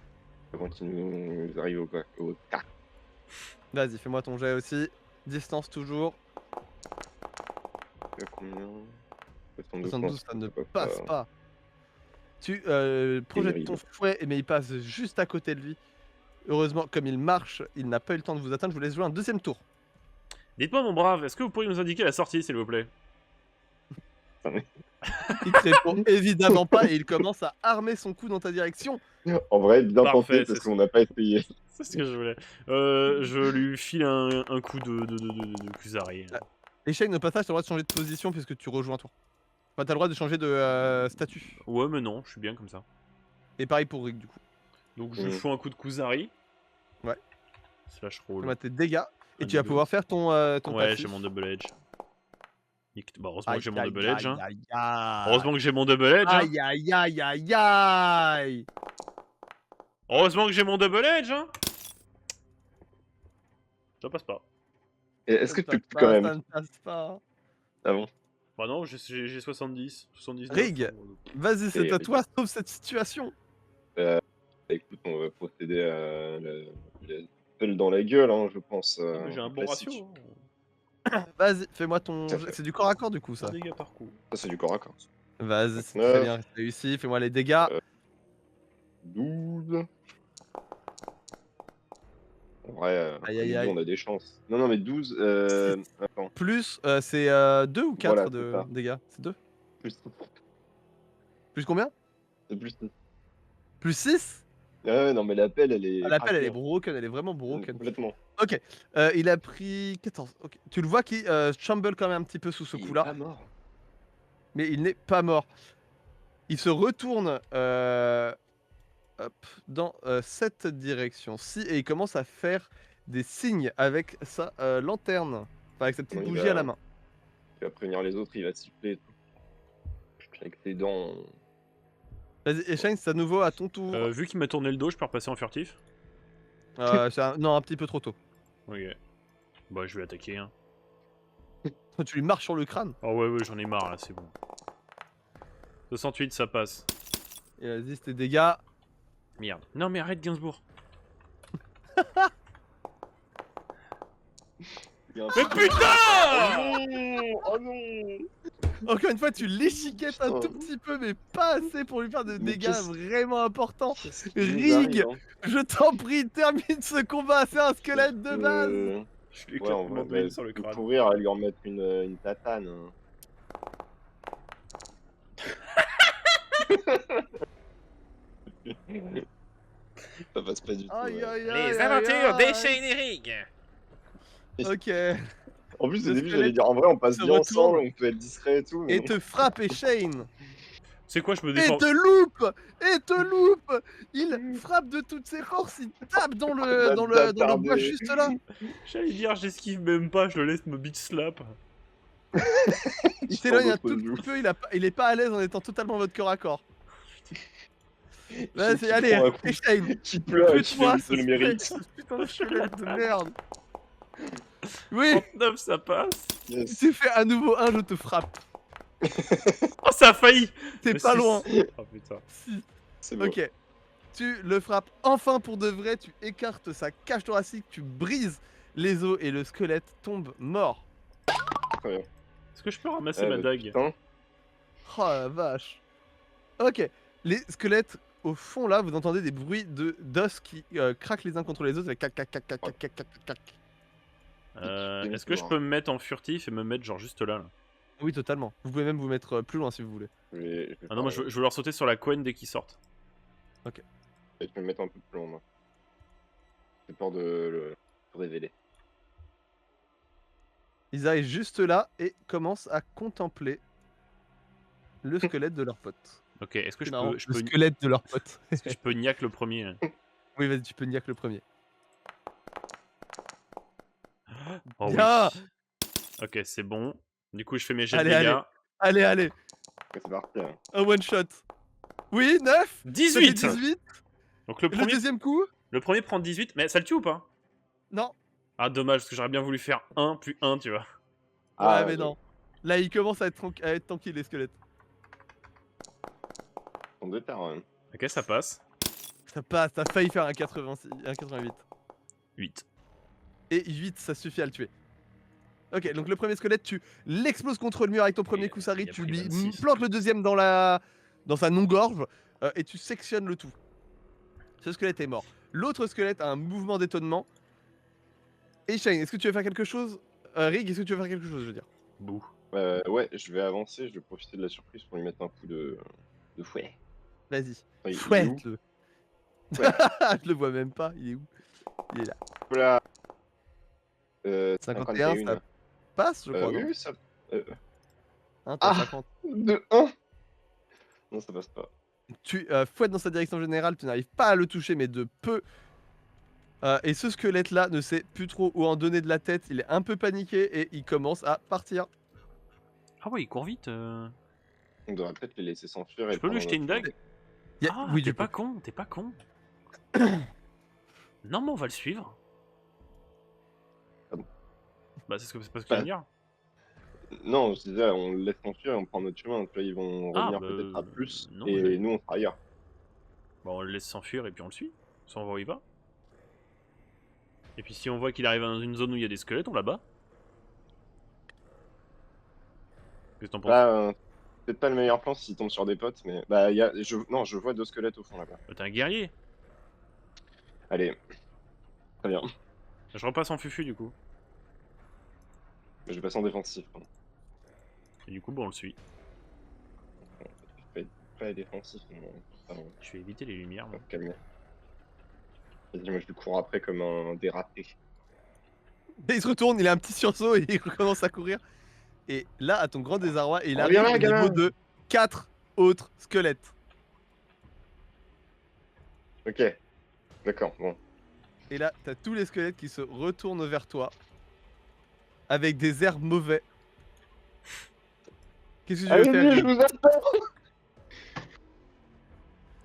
avant qu'il nous arrive au cas. Vas-y, fais-moi ton jet aussi. Distance toujours. Combien 72, ça ne peut passe pas. Tu projettes Terrible. ton fouet, mais il passe juste à côté de lui. Heureusement, comme il marche, il n'a pas eu le temps de vous atteindre. Je vous laisse jouer un deuxième tour. Dites-moi, mon brave, est-ce que vous pourriez nous indiquer la sortie, s'il vous plaît? Il te répond évidemment pas et il commence à armer son coup dans ta direction. En vrai, bien Parfait, tenté parce c'est qu'on n'a pas essayé. C'est ce que je voulais. Je lui file un coup de Kuzari. Et Shane, au passage, t'as le droit de changer de position puisque tu rejoins un tour. Enfin, t'as le droit de changer de statut. Ouais, mais non, je suis bien comme ça. Et pareil pour Rick, du coup. Donc je lui fous un coup de Kuzari. Ouais. Slash roll. Fais-moi tes dégâts. Et Un tu vas des pouvoir faire ton Ouais, passif. j'ai mon double edge. Bah, heureusement que Aïe, j'ai mon aïe, double edge. aïe, Hein. aïe, aïe. Heureusement que j'ai mon double edge. Hein. Aïe, aïe, aïe, aïe, aïe. Heureusement que j'ai mon double edge. Hein. Ça passe pas. Et est-ce que Ça tu ne peux quand passe pas, même ça ne passe pas. Ah bon Bah non, j'ai 70. 79. Rig, vas-y, c'est Et à Rig. toi, sauve cette situation. Écoute, on va procéder à la pelle dans la gueule, hein, je pense. Non, mais j'ai un bon classique. ratio. Hein. Vas-y, fais-moi ton. Tout à fait. C'est du corps à corps, du coup, ça. Un dégâts par coup. Ça, c'est du corps à corps. Vas-y, c'est 9. très bien réussi. Fais-moi les dégâts. 12. En vrai, Aïe, au aïe, début, aïe. on a des chances. Non, mais 12. Attends. Plus, c'est 2 ou 4 Voilà, c'est de ça. dégâts? C'est 2. Plus. Plus combien? C'est plus. Plus 6? Ouais, non, mais l'appel, elle est. Ah, l'appel, elle est craquée, broken, elle est vraiment hein. broken. Complètement. Il a pris 14. Ok. Tu le vois qui chamble quand même un petit peu sous ce Il est coup-là, pas mort. mais il n'est pas mort. Il se retourne hop, dans cette direction-ci et il commence à faire des signes avec sa lanterne, enfin avec sa petite Oui, bougie à la main. Il va prévenir les autres, il va siffler et tout. Avec ses dents. Vas-y, Eshine, c'est à nouveau à ton tour. Vu qu'il m'a tourné le dos, je peux repasser en furtif. Non, un petit peu trop tôt. Ok. Bah, je vais attaquer. Hein. Tu lui marches sur le crâne. Oh ouais, j'en ai marre là, c'est bon. 68, ça passe. Et vas-y, tes dégâts. Merde. Non, mais arrête, Gainsbourg. Il y a un Mais peu- putain! Oh non! Encore une fois, tu l'échiquettes un Putain. tout petit peu, mais pas assez pour lui faire de Mais dégâts qu'est-ce- vraiment importants. Qu'est-ce qui nous Rig, arrive, hein je t'en prie, termine ce combat, c'est un squelette de base. Je lui Ouais, éclate on mon va mandoline sur le peut crâne. courir à lui en mettre une tatane. Hein. Ça passe pas du tout. Aïe, ouais. aïe, Les aïe, aventures aïe, aïe. d'Eshane et Rig. Ok. En plus, Le au début, squelette j'allais dire en vrai, on passe se bien ensemble, retourne on peut être discret et tout. Mais Et non. te frappe, Eshane. C'est quoi, je me Et défends. te loupe. Et te loupe. Il frappe de toutes ses forces, il tape dans le bois juste là. J'allais dire, j'esquive même pas, je le laisse me bitch slap. Il s'éloigne un tout petit peu, il est pas à l'aise en étant totalement en mode corps à corps. Vas-y, allez, Shane. Qui pleure et qui Tue-toi, fait le mérite. ce putain de squelette de merde. Oui, 39, ça passe. si Yes. tu fais à nouveau un, je te frappe. Oh, ça a failli. T'es Mais pas c'est- loin. Oh putain. Si. C'est bon. Ok. Tu le frappes enfin pour de vrai, tu écartes sa cage thoracique, tu brises les os et le squelette tombe mort. Très bien. Est-ce que je peux ramasser ma dague? Putain. Oh la vache. Ok. Les squelettes, au fond là, vous entendez des bruits d'os qui craquent les uns contre les autres avec cac cac cac cac cac cac cac cac. Est-ce que je peux me mettre en furtif et me mettre genre juste là? Oui, totalement. Vous pouvez même vous mettre plus loin si vous voulez. Je vais Ah non, moi je veux leur sauter sur la couenne dès qu'ils sortent. Je vais me mettre un peu plus loin, moi. J'ai peur de le révéler. Ils arrivent juste là et commencent à contempler le squelette de leur pote. Ok, est-ce que C'est je marrant, peux, je le peux, squelette de leur pote. est-ce que je peux niaque le premier hein? Oui, vas-y, tu peux niaque le premier. Oh oui. Bien. Ok, c'est bon. Du coup, je fais mes jets de Allez, dégâts. Allez, Ouais, c'est parti. Hein. un one shot. Oui, 9. Ça fait 18. 18. Donc le Le premier, deuxième coup. le premier prend 18, mais ça le tue ou pas? Non. Ah dommage, parce que j'aurais bien voulu faire 1 plus 1, tu vois. Ouais, Ah, mais non. Là, il commence à être tranquille, les squelettes. On déterre, hein. Ok, ça passe. Ça passe, t'as failli faire un 86, un 88. 8. Et 8, ça suffit à le tuer. Ok, donc le premier squelette, tu l'exploses contre le mur avec ton premier coup, Sari, il a tu pris lui 26. plantes le deuxième dans sa non-gorge, et tu sectionnes le tout. Ce squelette est mort. L'autre squelette a un mouvement d'étonnement. Et Shane, est-ce que tu veux faire quelque chose Rig, est-ce que tu veux faire quelque chose, je veux dire? Bouh. Ouais, je vais avancer, je vais profiter de la surprise pour lui mettre un coup de fouet. Vas-y. Enfin, il est où Fouette-le. Ouais. Je le vois même pas, il est où? Il est là. Voilà. 51, ça passe, je crois, oui, non oui, ça. Hein, t'as Ah 50. De 1 Non, ça passe pas. Tu fouettes dans sa direction générale, tu n'arrives pas à le toucher, mais de peu. Et ce squelette-là ne sait plus trop où en donner de la tête, il est un peu paniqué et il commence à partir. Ah ouais, il court vite. On devrait peut-être les laisser s'enfuir. Je peux lui jeter une dague? Ah, Oui, t'es du pas coup. con, t'es pas con. Non, mais on va le suivre. Ah bon. Bah, c'est ce que je Bah, viens de dire. Non, je disais, on le laisse s'enfuir et on prend notre chemin. Tu vois, ils vont Ah, revenir bah, peut-être à plus. non, et j'ai- nous, on sera ailleurs. Bah, on le laisse s'enfuir et puis on le suit. Sans voir où il va. Et puis si on voit qu'il arrive dans une zone où il y a des squelettes, on la bat. Qu'est-ce que t'en penses? Bah, peut-être pas le meilleur plan s'il tombe sur des potes, mais. Bah, non, je vois 2 squelettes au fond là-bas. Bah, t'es un guerrier. Allez. Très bien. Je repasse en fufu du coup. Je vais passer en défensif. Hein. Et du coup, bon, on le suit. Pas défensif, non. Pardon, Je vais éviter les lumières. moi. calme. Vas-y, moi je lui cours après comme un dérapé. Et il se retourne, il a un petit sursaut et il recommence à courir. Et là, à ton grand désarroi, il Oh, arrive viens là, au niveau gamin. de 4 autres squelettes. Ok. D'accord, bon. Et là, t'as tous les squelettes qui se retournent vers toi. Avec des airs mauvais. Qu'est-ce que tu veux faire, Allez-y, je Rig? vous attends.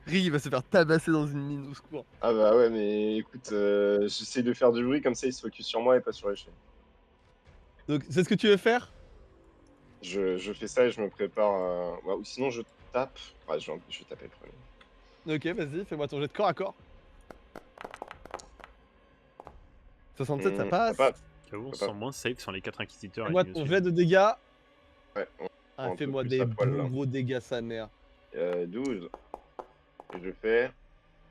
Rig, il va se faire tabasser dans une mine au secours. Ah bah ouais, mais écoute, j'essaie de faire du bruit comme ça, il se focus sur moi et pas sur les chiens. Donc, c'est ce que tu veux faire? Je fais ça et je me prépare. Ouais, ou sinon, je tape. Ouais, je vais taper le premier. Ok, vas-y, fais-moi ton jet de corps à corps. 67, ça passe. J'avoue, on se Pas- sent moins safe sans les 4 inquisiteurs. Fais-moi et ton nous jet de dégâts. Ouais, Ah, un peu fais-moi plus des à poil, bons là. gros dégâts, sa mère. 12. Et je fais.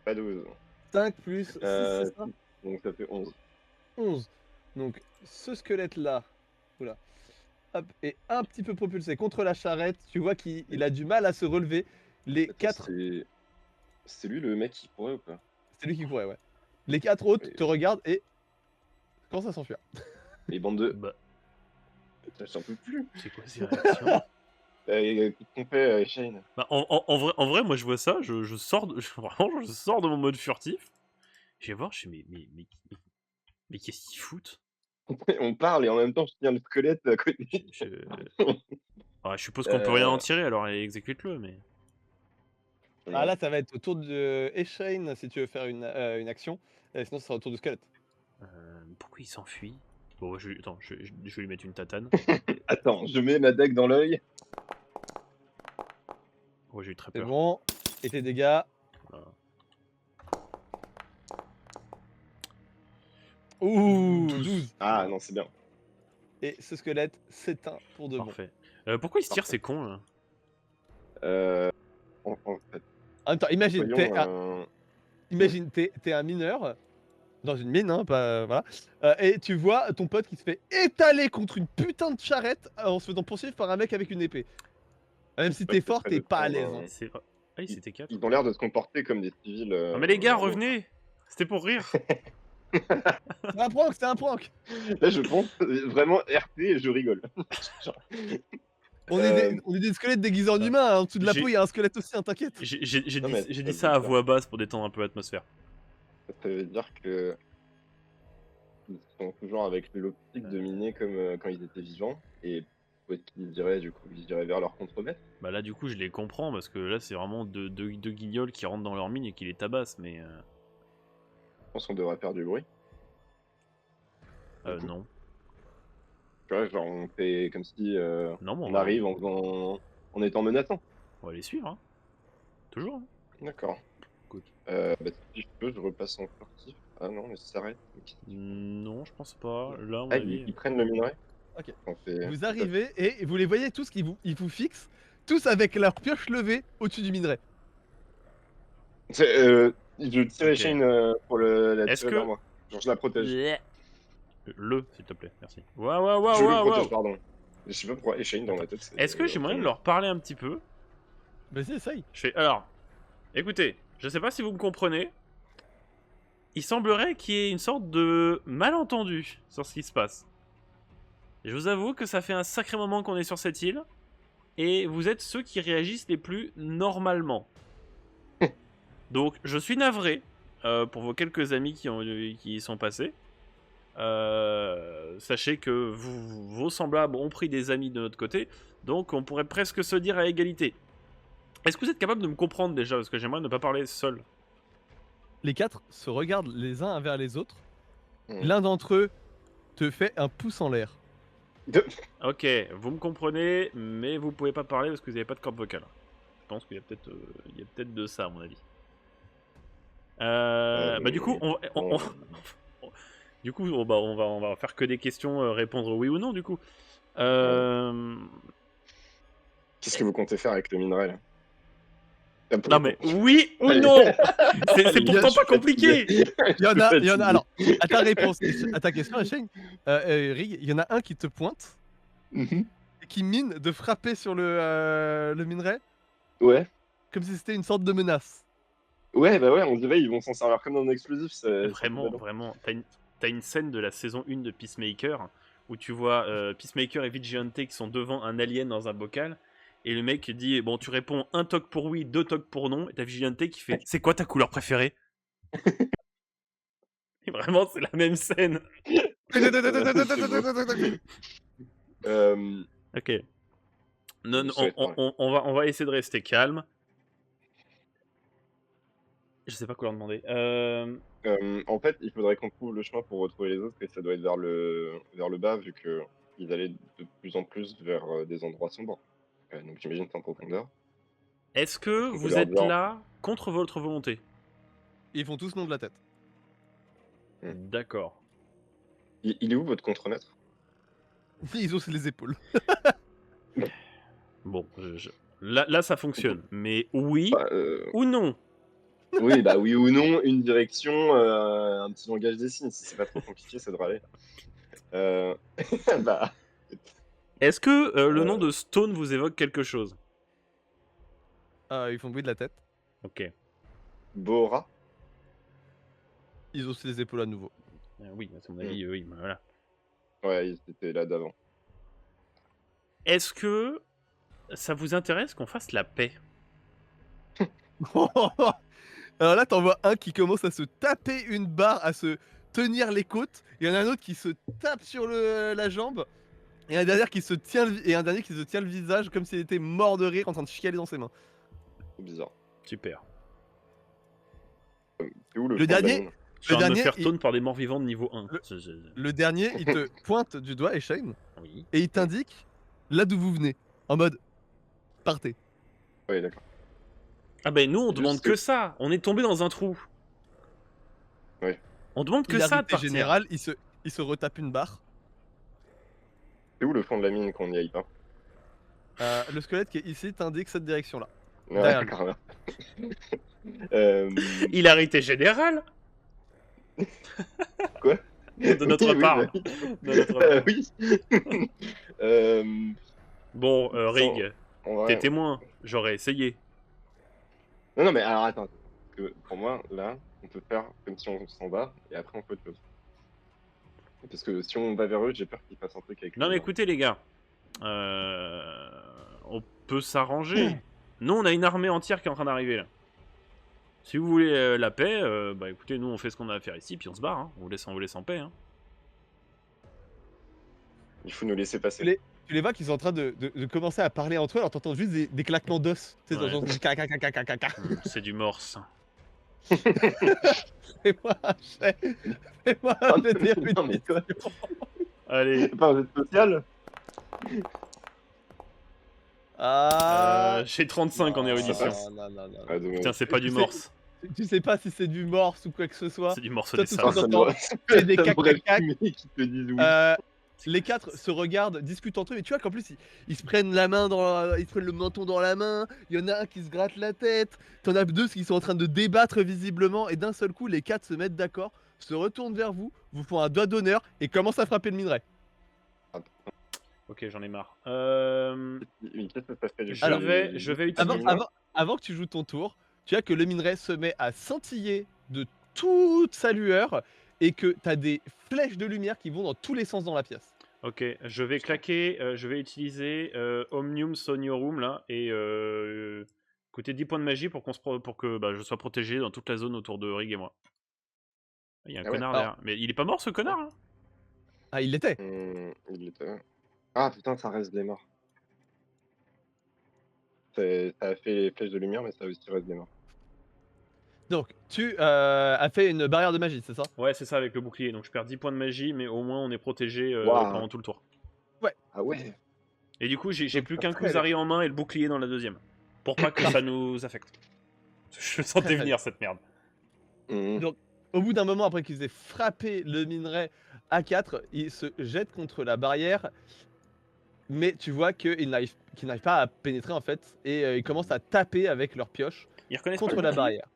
Pas 12. 5 plus 6, Euh, c'est ça? Donc ça fait 11. 11. Donc, ce squelette-là, oula, hop, est un petit peu propulsé contre la charrette. Tu vois qu'il a du mal à se relever. Les 4, C'est lui le mec qui pourrait ou pas? c'est lui qui courait, ouais. Les 4 autres Oui. te regardent et commencent à s'enfuir. Les bandes de. Bah, J'en peux plus. c'est quoi ces réactions? Qu'est-ce qu'on fait, Shane? Bah, en vrai, moi je vois ça, je sors de, vraiment, je sors de mon mode furtif. Je vais voir, je fais mais qu'est-ce qu'ils foutent? On parle et en même temps, je tiens le squelette à côté. Ah, je suppose qu'on peut rien en Euh, tirer, alors exécute-le, mais. Ah là, ça va être au tour de Eshane si tu veux faire une action. Sinon, ce sera au tour du squelette. Pourquoi il s'enfuit? Bon, attends, je vais lui mettre une tatane. Attends, je mets ma dague dans l'œil. Ouais, j'ai eu très C'est peur. bon. Et tes dégâts. Voilà. Ouh, 12. 12. Ah non, c'est bien. Et ce squelette s'éteint pour de bon. Parfait. Pourquoi il se tire, Parfait. c'est con, là? En fait, En même temps, imagine, voyons. t'es un mineur dans une mine, hein, pas, voilà. Et tu vois ton pote qui se fait étaler contre une putain de charrette en se faisant poursuivre par un mec avec une épée. Même si t'es fort, t'es pas à l'aise. Hein. C'est... Ah, oui, c'était 4. Ils ont l'air de se comporter comme des civils. Non mais les gars, normaux. revenez! C'était pour rire! C'est un prank, c'est un prank. Là, je pense vraiment RP et je rigole. Genre, On est des squelettes déguisés en humains. Hein. En dessous de la j'ai- peau, il y a un squelette aussi, hein, t'inquiète. J'ai Non, dit, mais j'ai ça dit veut ça à dire- voix basse pour détendre un peu l'atmosphère. Ça veut dire que ils sont toujours avec l'optique de miner comme quand ils étaient vivants. Et où est-ce qu'ils diraient du coup? Ils iraient vers leur contremaître. Bah là, du coup, je les comprends parce que là, c'est vraiment deux guignols qui rentrent dans leur mine et qui les tabassent, mais. Je pense qu'on devrait faire du bruit. coup. Non. Tu vois, genre on fait comme si Non, mais on arrive en étant menaçant. on va les suivre, hein. Toujours, hein. D'accord. Good. Bah, si je peux, je repasse en furtif. Ah non, mais ça s'arrête. Non, je pense pas. Là, à mon Ah, avis. ils prennent le minerai. Ok. On fait- Vous arrivez et vous les voyez tous ils vous fixent, tous avec leur pioche levée au-dessus du minerai. Je tire Ok. Shane pour la Est-ce tirer que- vers moi. Genre je la protège. S'il te plaît, merci. Waouh. Je le protège, pardon. Je sais pas pourquoi Shane dans ma tête. Est-ce que j'ai moyen de leur parler un petit peu? Vas-y, essaye. Je fais. Alors, écoutez, je sais pas si vous me comprenez. Il semblerait qu'il y ait une sorte de malentendu sur ce qui se passe. Je vous avoue que ça fait un sacré moment qu'on est sur cette île. Et vous êtes ceux qui réagissent les plus normalement. Donc, je suis navré pour vos quelques amis qui y sont passés. Sachez que vos semblables ont pris des amis de notre côté. Donc, on pourrait presque se dire à égalité. Est-ce que vous êtes capable de me comprendre déjà? Parce que j'aimerais ne pas parler seul. Les quatre se regardent les uns vers les autres. Hmm. L'un d'entre eux te fait un pouce en l'air. Ok, vous me comprenez, mais vous pouvez pas parler parce que vous n'avez pas de corde vocale. Je pense qu'il y a peut-être de ça à mon avis. Bah du coup, du coup, on va faire que des questions, répondre oui ou non du coup. Qu'est-ce que vous comptez faire avec le minerai là? Non mais oui ou non. C'est pourtant pas compliqué. Il y en a. Alors, à ta réponse, à ta question, Shane, Rig, il y en a un qui te pointe Mhm. et qui mine de frapper sur le minerai Ouais. comme si c'était une sorte de menace. Ouais, bah ouais, on dirait ils vont s'en servir comme un explosif. Vraiment, t'as une scène de la saison 1 de Peacemaker où tu vois Peacemaker et Vigilante qui sont devant un alien dans un bocal et le mec dit bon tu réponds un toc pour oui, deux tocs pour non et t'as Vigilante qui fait c'est quoi ta couleur préférée? Et vraiment c'est la même scène. Ok. Non, on va essayer de rester calme. Je sais pas quoi leur demander. En fait, il faudrait qu'on trouve le chemin pour retrouver les autres et ça doit être vers le bas vu que ils allaient de plus en plus vers des endroits sombres. Donc j'imagine c'est en profondeur. Est-ce que On peut vous leur êtes dire- là contre votre volonté? Ils font tous nom de la tête. D'accord. Il est où votre contremaître? Ils haussent les épaules. Bon, là ça fonctionne. Mais oui Bah, ou non? Oui, bah oui ou non, une direction, un petit langage des signes. Si c'est pas trop compliqué, ça devrait aller. Bah, Est-ce que le nom de Stone vous évoque quelque chose? Ils font bruit de la tête. Ok. Bora. Ils haussent les épaules à nouveau. Oui, à mon avis, oui, bah, voilà. Ouais, ils étaient là d'avant. Est-ce que ça vous intéresse qu'on fasse la paix? Alors là, t'en vois un qui commence à se taper une barre, à se tenir les côtes. Il y en a un autre qui se tape sur la jambe. Et un dernier qui se tient le visage comme s'il était mort de rire en train de chialer dans ses mains. C'est bizarre. Super. C'est où le Le fond de la dernier- mine? Je suis en train de me dernier, faire taunt par des morts vivants de niveau 1. Le dernier, il te pointe du doigt, Shane, Oui. et il t'indique là d'où vous venez. En mode, partez. Ouais, d'accord. Ah ben nous on Juste demande que- que ça, on est tombé dans un trou. Ouais. On demande que ça de Hilarité partir. générale, il se retape une barre. C'est où le fond de la mine qu'on n'y aille pas? Le squelette qui est ici t'indique cette direction-là. Ouais, Derrière lui. d'accord. euh... Hilarité générale. Quoi? De notre Oui, part. bah oui. De notre part. Oui. euh... Bon, Rig, on va- t'es témoin, j'aurais essayé. Non, mais alors attends. Parce que pour moi, là, on peut faire comme si on s'en va et après on peut autre chose. Parce que si on va vers eux, j'ai peur qu'ils fassent un truc avec Non nous, mais hein. écoutez les gars, on peut s'arranger. Nous on a une armée entière qui est en train d'arriver là. Si vous voulez la paix, bah écoutez, nous on fait ce qu'on a à faire ici, puis on se barre, hein. On vous laisse en paix. Hein. Il faut nous laisser passer. Tu les vois qu'ils sont en train de commencer à parler entre eux, alors t'entends juste des claquements d'os. Tu sais, Ouais. t'entends caca, caca, caca, caca. C'est du morse. Fais-moi un jet. Fais-moi un jet de Non, mais toi- réputation. Allez, C'est pas un jet social? Ah. j'ai 35 en Non, érudition. Non, non, non. Ah, dommage. Putain, c'est pas du morse, Tu sais pas si c'est du morse ou quoi que ce soit. c'est du morse Toi, des tout sables. ça, Ça t'entends- m'aurait- c'est des ça m'aurait cac-cac-cac. fumé qui te disent oui. Les quatre se regardent, discutent entre eux, mais tu vois qu'en plus ils se prennent la main ils se prennent le menton dans la main. Il y en a un qui se gratte la tête. T'en as deux qui sont en train de débattre visiblement, et d'un seul coup les quatre se mettent d'accord, se retournent vers vous, vous font un doigt d'honneur et commencent à frapper le minerai. Ok, j'en ai marre. Mais qu'est-ce que ça fait du Je coup, Alors, vais utiliser... Avant que tu joues ton tour, tu vois que le minerai se met à scintiller de toute sa lueur et que t'as des flèches de lumière qui vont dans tous les sens dans la pièce. Ok, je vais claquer, je vais utiliser Omnium Soniorum là, et coûter 10 points de magie pour, pour que je sois protégé dans toute la zone autour de Rig et moi. Il y a un Ah ouais. connard Alors- derrière. Mais il est pas mort ce connard hein. Ah, il l'était. Il était... Ah putain, ça reste des morts. Ça a fait les flèches de lumière, mais ça aussi reste des morts. Donc, tu as fait une barrière de magie, c'est ça? Ouais, c'est ça avec le bouclier. Donc je perds 10 points de magie, mais au moins on est protégé Waouh. pendant tout le tour. Ah ouais. Et du coup, j'ai plus qu'un Très Kuzari en main et le bouclier dans la deuxième. Pour pas que ça nous affecte. Je sentais Très venir cette merde. Donc, au bout d'un moment, après qu'ils aient frappé le minerai à 4, il se jette contre la barrière, mais tu vois qu'ils n'arrivent pas à pénétrer en fait, et ils commencent à taper avec leurs pioches Ils reconnaissent contre pas le la bouclier barrière.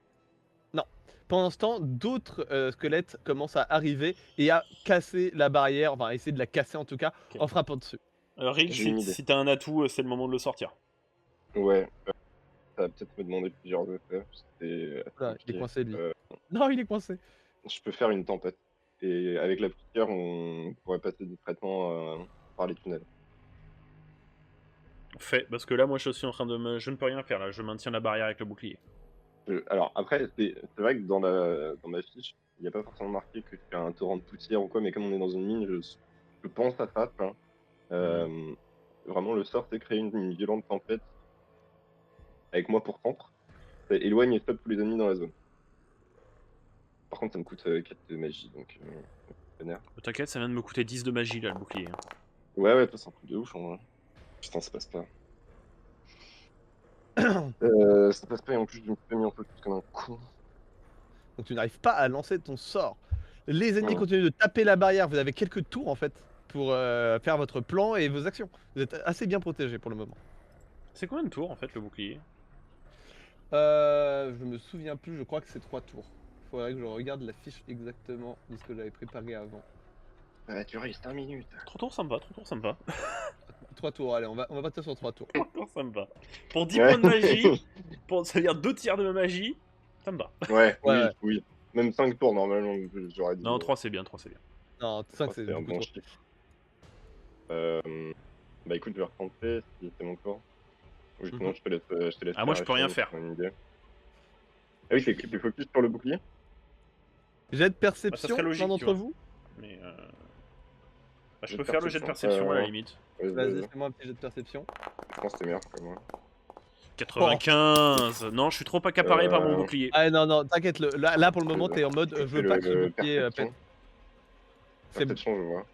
Non. Pendant ce temps, d'autres squelettes commencent à arriver et à casser la barrière, enfin à essayer de la casser en tout cas, Ok. en frappant dessus. Rig, J'ai une si, idée. si t'as un atout, c'est le moment de le sortir. Ouais. Ça va peut-être me demander plusieurs effets. C'est assez Voilà, il est compliqué. coincé lui. Non, il est coincé. Je peux faire une tempête. Et avec la poussière, on pourrait passer discrètement par les tunnels. Fait, parce que là, moi, je suis en train de me... Je ne peux rien faire, là. Je maintiens la barrière avec le bouclier. Alors après, c'est vrai que dans ma fiche, il n'y a pas forcément marqué que tu as un torrent de poussière ou quoi, mais comme on est dans une mine, je pense à ça. Tu vois. Vraiment, le sort, c'est créer une violente tempête avec moi pour centre. Ça éloigne et stoppe tous les ennemis dans la zone. Par contre, ça me coûte 4 de magie, donc vénère. T'inquiète, ça vient de me coûter 10 de magie, là, le bouclier. Ouais, toi, c'est un truc de ouf en vrai. Putain, ça passe pas. Ça passe pas et en plus, je me fais mis un peu plus comme un con. Donc tu n'arrives pas à lancer ton sort. Les ennemis Non. continuent de taper la barrière. Vous avez quelques tours en fait pour faire votre plan et vos actions. Vous êtes assez bien protégés pour le moment. C'est combien de tours, en fait, le bouclier? Je me souviens plus, je crois que c'est 3 tours. Faudrait que je regarde la fiche exactement de ce que j'avais préparé avant. Tu restes 1 minute. 3 tours, ça me va, 3 tours, ça me va. 3 tours, allez, on va partir sur 3 tours. 3 tours, ça me va. Pour 10 points de magie, ça veut dire 2 tiers de ma magie, ça me va. Ouais, Ouais. oui. Même 5 tours normalement, j'aurais dit. Non, 3 c'est bien, 3 c'est bien. Non, 5 3, c'est c'est un beaucoup bon trop. chiffre. Bah écoute, je vais retenter si c'est mon tour. Oui, Mhm. sinon je te laisse Ah, moi, je peux rien faire. une idée. Ah oui, c'est que tu focus sur le bouclier. Jet de Bah, ça perception, serait logique, l'un tu d'entre vois. vous? Mais bah, je Jet peux de faire le jet de perception à la limite. Vas-y, Vas-y, vas-y. fais-moi un petit jet de perception. Je pense que t'es meilleur que moi. 95. Non, je suis trop accaparé par mon bouclier. Ah non, non, t'inquiète, là pour le moment t'es en mode je veux C'est pas que ce le bouclier pète. perception. C'est Perception, je vois.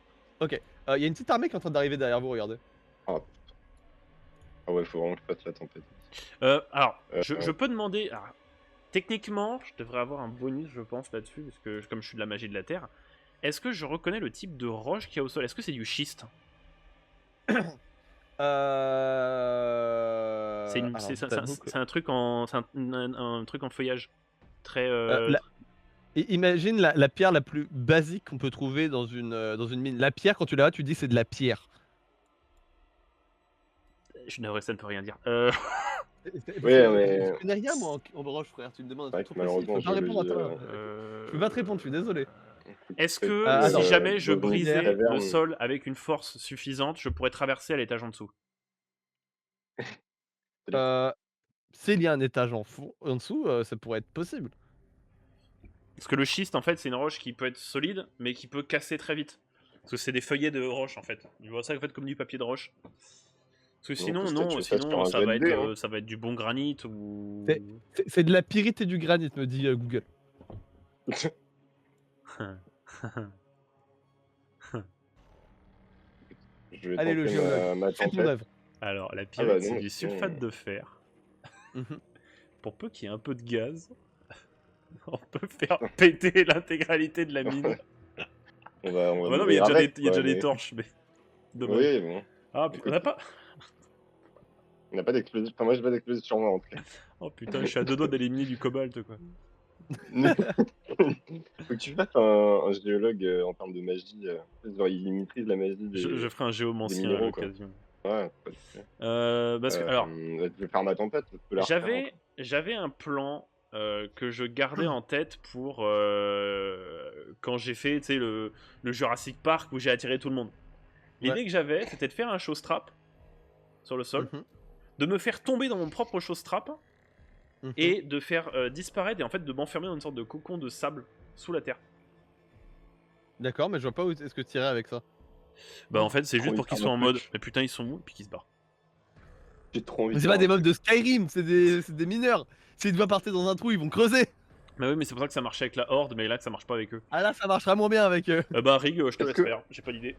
ok. Il y a une petite armée qui est en train d'arriver derrière vous, regardez. Ah ouais, faut vraiment que je fasse la tempête. Alors, Euh, je peux demander. Alors, techniquement, je devrais avoir un bonus, je pense, là-dessus, parce que comme je suis de la magie de la terre. Est-ce que je reconnais le type de roche qu'il y a au sol? Est-ce que c'est du schiste? C'est Alors, j'avoue que- un truc en, c'est un truc en feuillage. Très. Imagine la pierre la plus basique qu'on peut trouver dans une mine. La pierre, quand tu la vois, tu dis c'est de la pierre. Je suis navré, ça ne peut rien dire. Ouais, mais- Je connais rien moi en broche, frère. Tu me demandes un Ouais, truc trop précis. Je malheureusement, peux pas répondre à je toi. le Je peux pas te répondre, je suis désolé. Est-ce que attends. si jamais je dans une brisais caverne. le sol avec une force suffisante, je pourrais traverser à l'étage en dessous? S'il y a un étage en dessous, ça pourrait être possible. Parce que le schiste, en fait, c'est une roche qui peut être solide, mais qui peut casser très vite. Parce que c'est des feuillets de roche, en fait. Tu vois ça, en fait, comme du papier de roche. Parce que sinon, En plus, non, tu fais ça sinon sur un ça jet va, de être, dés, hein. ça va être du bon granit ou... C'est de la pyrite et du granit, me dit Google. Je vais Allez, le tenter géologue, ma fais ton tempête. œuvre. Alors, la bah pyrite, non, c'est du sinon, sulfate de fer. Mhm. Pour peu qu'il y ait un peu de gaz, on peut faire péter l'intégralité de la mine. On va Ah bah non, mais il y a mourir déjà, avec, il y a quoi, déjà des mais- torches, mais... Dommage. Oui, bon. Ah, putain, on n'a pas... On n'a pas d'explosif. Enfin, moi, j'ai pas d'explosif sur moi, en tout cas. Oh putain, je suis à deux doigts d'éliminer du cobalt, quoi. Faut que tu fasses un géologue en termes de magie. Genre, il maîtrise la magie des, Je ferai un géomancien à minéraux, quoi. l'occasion. Ouais, pas de souci. Parce que, alors, Je vais faire ma tempête. Je peux la refaire j'avais un plan que je gardais en tête pour quand j'ai fait, tu sais, le Jurassic Park où j'ai attiré tout le monde. L'idée que j'avais, c'était de faire un show strap sur le sol, Mhm. de me faire tomber dans mon propre show strap Mhm. et de faire disparaître et en fait de m'enfermer dans une sorte de cocon de sable sous la terre. D'accord, mais je vois pas où est-ce que tu irais avec ça. Bah en fait, c'est Trop juste envie pour de qu'ils faire soient en mon mode truc. mais putain, ils sont mous et puis qu'ils se barrent. J'ai trop envie Mais de c'est faire pas des un mobs de Skyrim, c'est des mineurs. S'ils doivent partir dans un trou, ils vont creuser. Mais oui, mais c'est pour ça que ça marchait avec la horde, mais là que ça marche pas avec eux. Ah là, ça marchera moins bien avec eux. Bah Rig, je te Est-ce laisse que- faire, j'ai pas d'idée.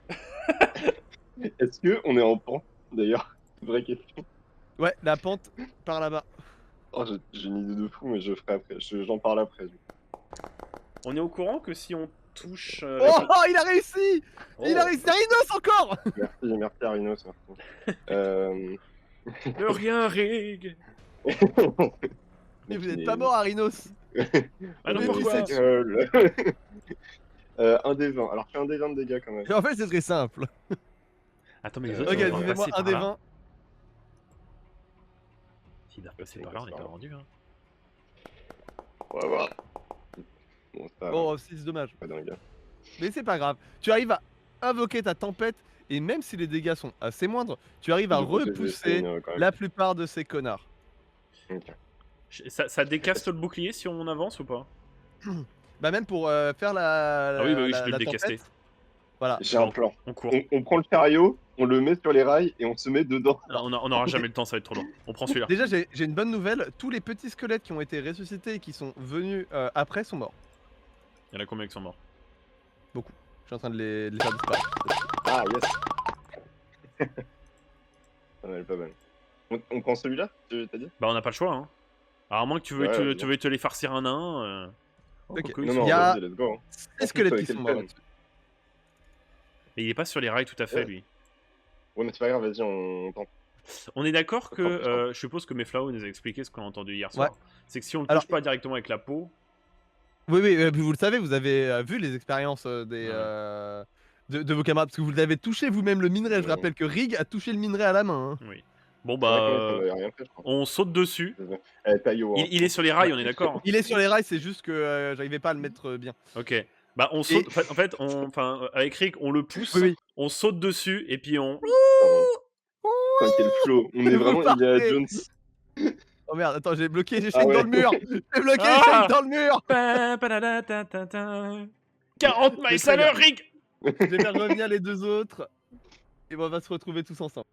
truc. Est-ce qu'on est en pan, d'ailleurs? Vraie question. Ouais, la pente par là-bas. Oh, j'ai une idée de fou, mais je ferai après. J'en parle après. Du coup. On est au courant que si on touche... Oh, il a réussi. Oh, Il a réussi. Rhinos encore. Merci Arinos, merci. de rien, Rig. Mais vous n'êtes pas mort à Rhinos. Ah non, Mais tu pourquoi sais, Un des 20. Alors, fais un des 20 de dégâts quand même. Et en fait, c'est très simple. Attends, mais les Ok, autres, Ok, ils doivent fais-moi passer un par des là. 20. S'ils doivent passer par là, on n'est pas rendu. Hein. On va voir. Bon, ça, Bon, c'est dommage. pas dingue. Mais c'est pas grave. Tu arrives à invoquer ta tempête et même si les dégâts sont assez moindres, tu arrives à De protéger repousser Céline, quand même. la plupart de ces connards. Ok. Ça décaste le bouclier si on avance ou pas? Bah même pour faire Ah oui, bah oui, la, je vais la le décaster. tempête. Voilà. J'ai un plan. On court. On prend le chariot, on le met sur les rails et on se met dedans. Ah, on aura jamais le temps, ça va être trop long. On prend celui-là. Déjà, j'ai une bonne nouvelle. Tous les petits squelettes qui ont été ressuscités et qui sont venus après sont morts. Il y en a combien qui sont morts? Je suis en train de les faire disparaître. Ah, yes. Pas mal, pas mal. On prend celui-là, t'as dit? Bah on n'a pas le choix, hein. Alors à moins que tu veuilles, Ouais, tu veuilles te les farcir un à un. Ok. quoique, ils Non, sont- non, Il y a- vas-y, let's go. Hein. Les squelettes qui avec sont quel morts. thème Mais il est pas sur les rails tout à fait, Ouais. lui. Ouais, mais c'est pas grave, vas-y, on tente. On est d'accord que, D'accord, putain. je suppose que Meflao nous a expliqué ce qu'on a entendu hier soir. Ouais. C'est que si on le Alors- touche pas directement avec la peau, Oui, oui, vous le savez, vous avez vu les expériences de vos camarades, parce que vous l'avez touché vous-même le minerai. Je Ouais. rappelle que Rig a touché le minerai à la main. hein. oui. Bon C'est vrai que moi, ça bah, m'avait rien fait, je crois. on saute dessus. Taillot, hein. Il est sur les rails, on est d'accord. Il est sur les rails, c'est juste que j'arrivais pas à le mettre bien. Ok. Bah on saute. En fait, avec Rick, on le pousse, Oui, oui. on saute dessus et puis on. Putain, quel flow. On est Vous vraiment partez. Indiana Jones. Oh merde, attends, j'ai bloqué, j'ai Ah Shane ouais. dans le mur. J'ai bloqué Ah. Shane dans le mur. 40 miles à l'heure, Rick. Je vais faire revenir les deux autres. Et on va se retrouver tous ensemble.